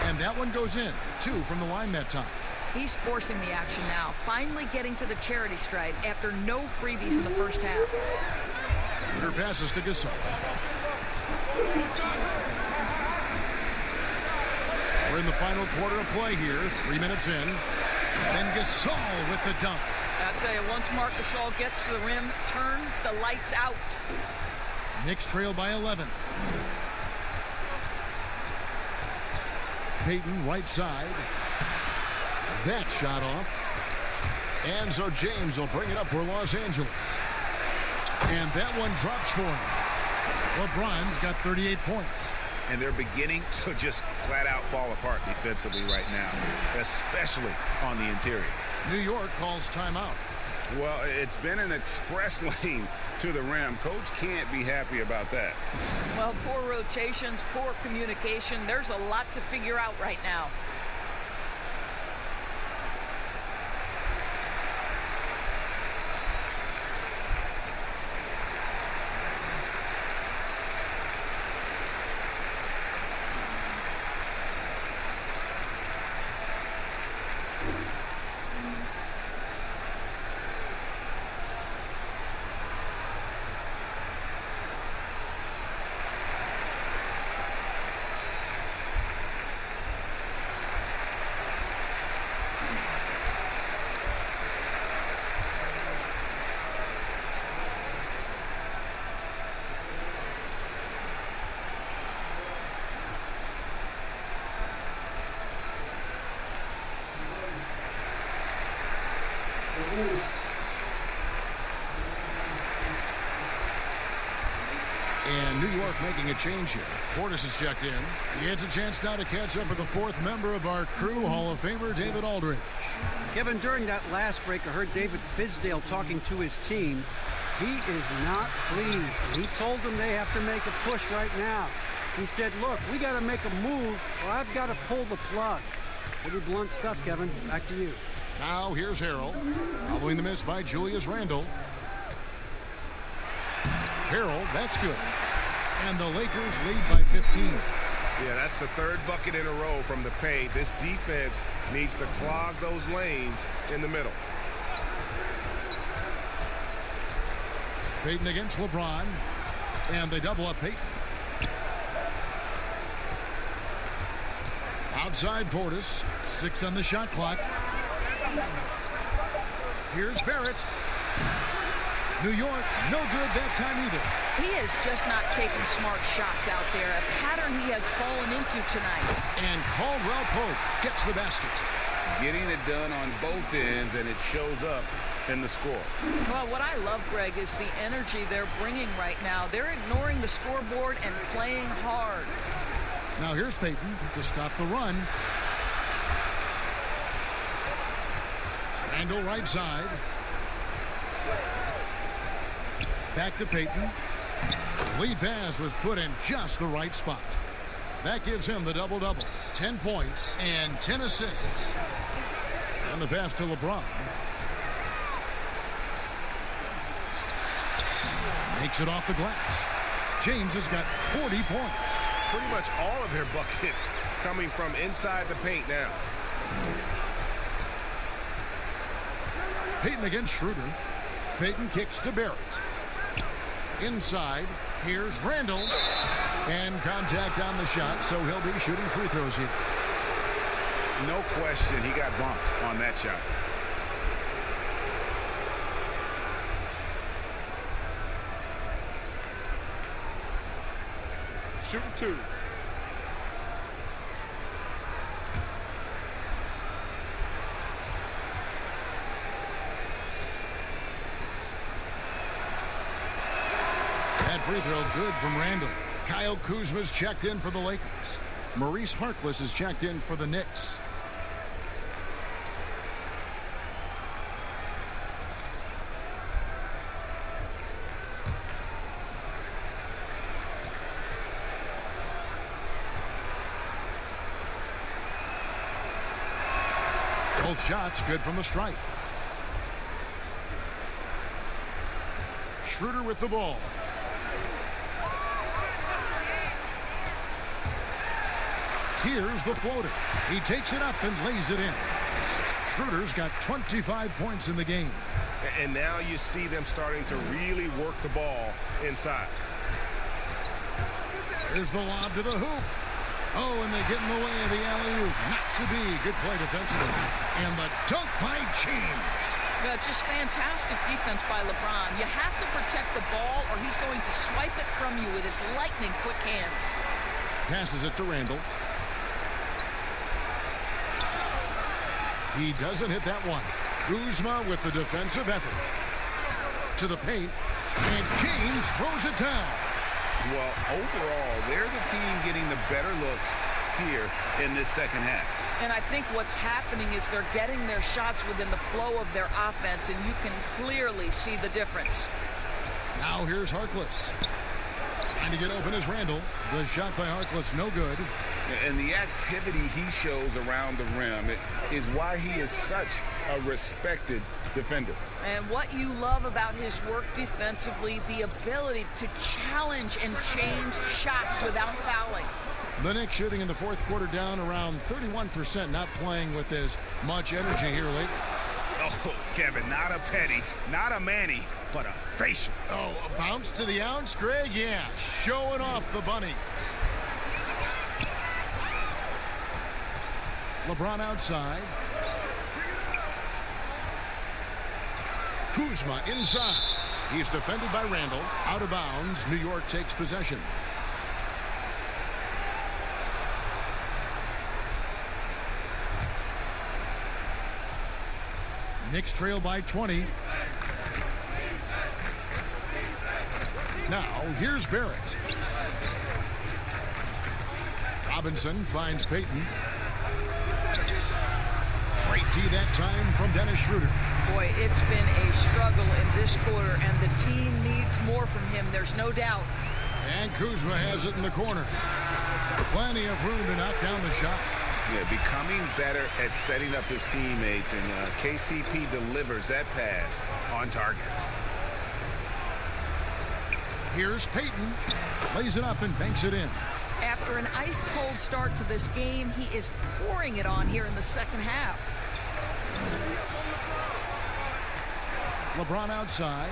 And that one goes in. 2 from the line that time. He's forcing the action now, finally getting to the charity stripe after no freebies in the first half. Schroeder passes to Gasol. We're in the final quarter of play here, 3 minutes in. And Gasol with the dunk. I'll tell you, once Marc Gasol gets to the rim, turn the lights out. Knicks trail by 11. Payton, right side. That shot off. And so James will bring it up for Los Angeles. And that one drops for him. LeBron's got 38 points. And they're beginning to just flat out fall apart defensively right now, especially on the interior. New York calls timeout. Well, it's been an express lane to the rim. Coach can't be happy about that. Well, poor rotations, poor communication. There's a lot to figure out right now. And New York making a change here. Portis is checked in. He gets a chance now to catch up with the fourth member of our crew, Hall of Famer David Aldridge. Kevin, during that last break, I heard David Fizdale talking to his team. He is not pleased. And he told them they have to make a push right now. He said, look, we got to make a move or I've got to pull the plug. Pretty blunt stuff, Kevin. Back to you. Now here's Harrell. Following the miss by Julius Randle. Harrell, that's good. And the Lakers lead by 15. Yeah, that's the third bucket in a row from the paint. This defense needs to clog those lanes in the middle. Payton against LeBron. And they double up Payton. Outside Portis. 6 on the shot clock. Here's Barrett. New York, no good that time either. He is just not taking smart shots out there, a pattern he has fallen into tonight. And Caldwell Pope gets the basket. Getting it done on both ends, and it shows up in the score. Well, what I love, Greg, is the energy they're bringing right now. They're ignoring the scoreboard and playing hard. Now here's Payton to stop the run. Randle right side. Back to Payton. Lee Baz was put in just the right spot. That gives him the double-double. 10 points and 10 assists. And the pass to LeBron. Makes it off the glass. James has got 40 points. Pretty much all of their buckets coming from inside the paint now. Payton against Schroeder. Payton kicks to Barrett. Inside, here's Randle. And contact on the shot, so he'll be shooting free throws here. No question, he got bumped on that shot. Shooting 2. That free throw good from Randle. Kyle Kuzma's checked in for the Lakers. Maurice Harkless is checked in for the Knicks. Both shots good from the stripe. Schroeder with the ball. Here's the floater. He takes it up and lays it in. Schroeder's got 25 points in the game. And now you see them starting to really work the ball inside. Here's the lob to the hoop. Oh, and they get in the way of the alley-oop. Not to be. Good play defensively. And the dunk by James. Just fantastic defense by LeBron. You have to protect the ball or he's going to swipe it from you with his lightning quick hands. Passes it to Randle. He doesn't hit that one. Kuzma with the defensive effort. To the paint. And James throws it down. Well, overall, they're the team getting the better looks here in this second half. And I think what's happening is they're getting their shots within the flow of their offense, and you can clearly see the difference. Now here's Harkless. Trying to get open is Randle. The shot by Harkless, no good. And the activity he shows around the rim is why he is such a respected defender. And what you love about his work defensively, the ability to challenge and change shots without fouling. The Knicks shooting in the fourth quarter down around 31%, not playing with as much energy here lately. Oh, Kevin, not a Petty, not a Manny, but a facial. Oh, a bounce to the ounce, Greg? Yeah, showing off the bunnies. LeBron outside. Kuzma inside. He's defended by Randle. Out of bounds. New York takes possession. Knicks trail by 20. Now, here's Barrett. Robinson finds Payton. Straight D that time from Dennis Schroeder. Boy, it's been a struggle in this quarter, and the team needs more from him. There's no doubt. And Kuzma has it in the corner. Plenty of room to knock down the shot. Yeah, becoming better at setting up his teammates, and KCP delivers that pass on target. Here's Payton. Lays it up and banks it in. After an ice-cold start to this game, he is pouring it on here in the second half. LeBron outside.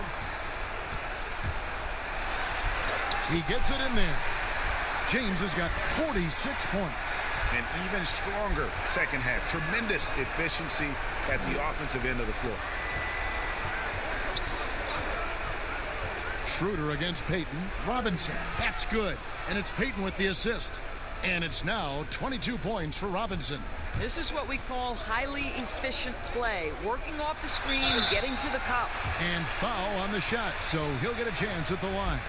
He gets it in there. James has got 46 points. An even stronger second half. Tremendous efficiency at the offensive end of the floor. Schroeder against Payton. Robinson. That's good. And it's Payton with the assist. And it's now 22 points for Robinson. This is what we call highly efficient play. Working off the screen, getting to the cup. And foul on the shot, so he'll get a chance at the line.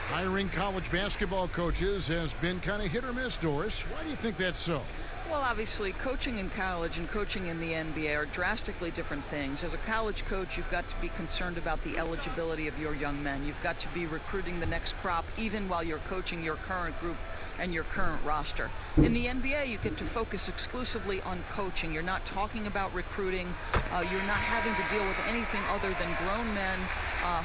Hiring college basketball coaches has been kind of hit or miss, Doris. Why do you think that's so? Well, obviously, coaching in college and coaching in the NBA are drastically different things. As a college coach, you've got to be concerned about the eligibility of your young men. You've got to be recruiting the next crop, even while you're coaching your current group and your current roster. In the NBA, you get to focus exclusively on coaching. You're not talking about recruiting. You're not having to deal with anything other than grown men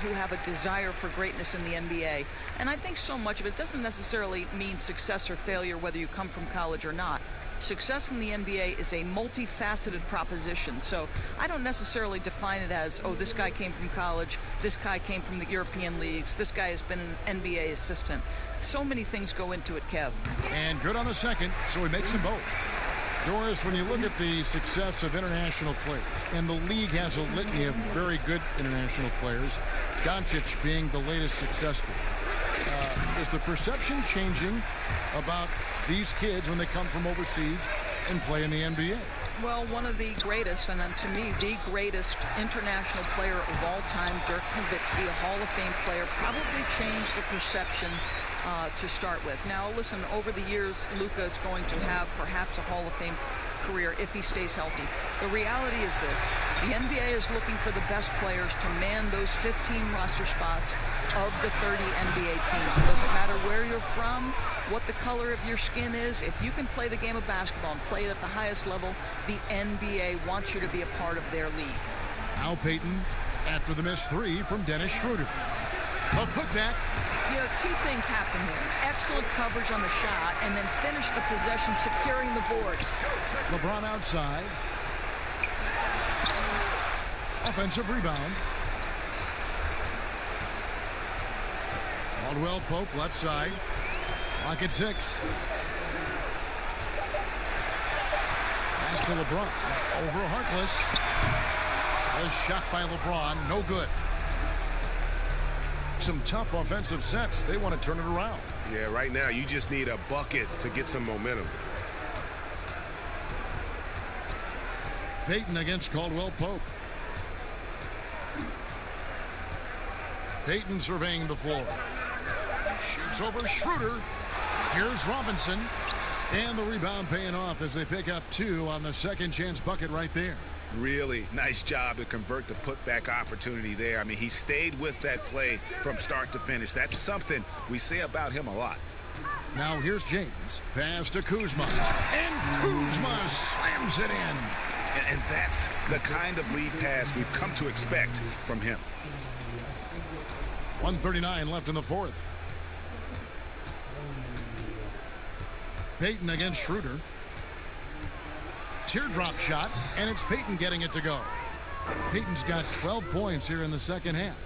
who have a desire for greatness in the NBA. And I think so much of it doesn't necessarily mean success or failure, whether you come from college or not. Success in the NBA is a multifaceted proposition. So I don't necessarily define it as, oh, this guy came from college, this guy came from the European leagues, this guy has been an NBA assistant. So many things go into it, Kev. And good on the second, so he makes them both. Doris, when you look at the success of international players, and the league has a litany of very good international players, Doncic being the latest success story. Is the perception changing about these kids when they come from overseas and play in the NBA? Well, one of the greatest, and to me, the greatest international player of all time, Dirk Nowitzki, a Hall of Fame player, probably changed the perception to start with. Now, listen, over the years, Luka is going to have perhaps a Hall of Fame career if he stays healthy. The reality is this: the NBA is looking for the best players to man those 15 roster spots of the 30 NBA teams. It doesn't matter where you're from, what the color of your skin is. If you can play the game of basketball and play it at the highest level, the NBA wants you to be a part of their league. Now Payton after the missed three from Dennis Schroeder. A putback. You know, two things happen here. Excellent coverage on the shot, and then finish the possession securing the boards. LeBron outside. Offensive rebound. Caldwell Pope left side. Clock at 6. Pass to LeBron. Over Harkless. A shot by LeBron. No good. Some tough offensive sets. They want to turn it around. Yeah, right now you just need a bucket to get some momentum. Payton against Caldwell Pope. Payton surveying the floor. Shoots over Schroeder. Here's Robinson. And the rebound paying off as they pick up 2 on the second chance bucket right there. Really nice job to convert the putback opportunity there. I mean, he stayed with that play from start to finish. That's something we say about him a lot. Now here's James. Pass to Kuzma. And Kuzma slams it in. And that's the kind of lead pass we've come to expect from him. 1:39 left in the fourth. Payton against Schroeder. Teardrop shot, and it's Payton getting it to go. Payton's got 12 points here in the second half.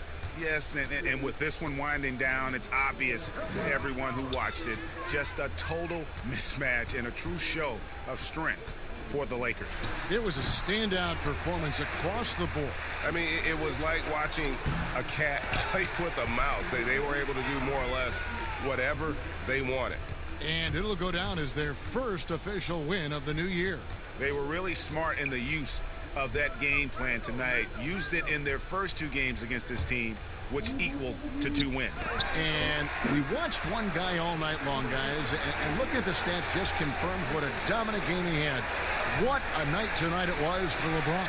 Yes, and with this one winding down, it's obvious to everyone who watched it. Just a total mismatch and a true show of strength for the Lakers. It was a standout performance across the board. I mean, it was like watching a cat play with a mouse. They were able to do more or less whatever they wanted. And it'll go down as their first official win of the new year. They were really smart in the use of that game plan tonight. Used it in their first 2 games against this team, which equaled to 2 wins. And we watched one guy all night long, guys, and looking at the stats just confirms what a dominant game he had. What a night tonight it was for LeBron.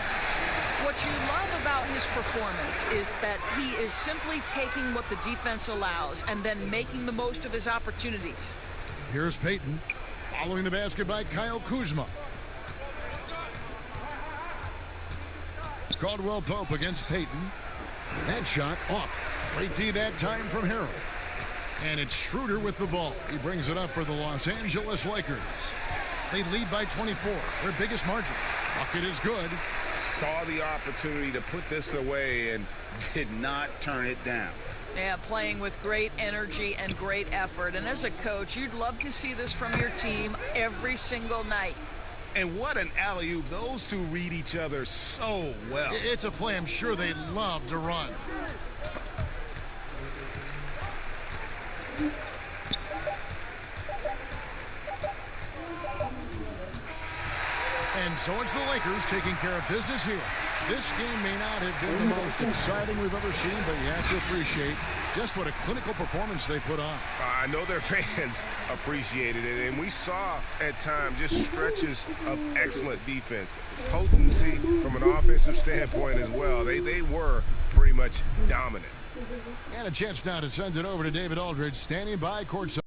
What you love about his performance is that he is simply taking what the defense allows and then making the most of his opportunities. Here's Payton, following the basket by Kyle Kuzma. Caldwell Pope against Payton. That shot off. Great D that time from Harrell. And it's Schroeder with the ball. He brings it up for the Los Angeles Lakers. They lead by 24, their biggest margin. Bucket is good. Saw the opportunity to put this away and did not turn it down. Yeah, playing with great energy and great effort. And as a coach, you'd love to see this from your team every single night. And what an alley-oop. Those two read each other so well. It's a play I'm sure they love to run. And so it's the Lakers taking care of business here. This game may not have been the most exciting we've ever seen, but you have to appreciate just what a clinical performance they put on. I know their fans appreciated it, and we saw at times just stretches of excellent defense. Potency from an offensive standpoint as well. They were pretty much dominant. And a chance now to send it over to David Aldridge, standing by courtside.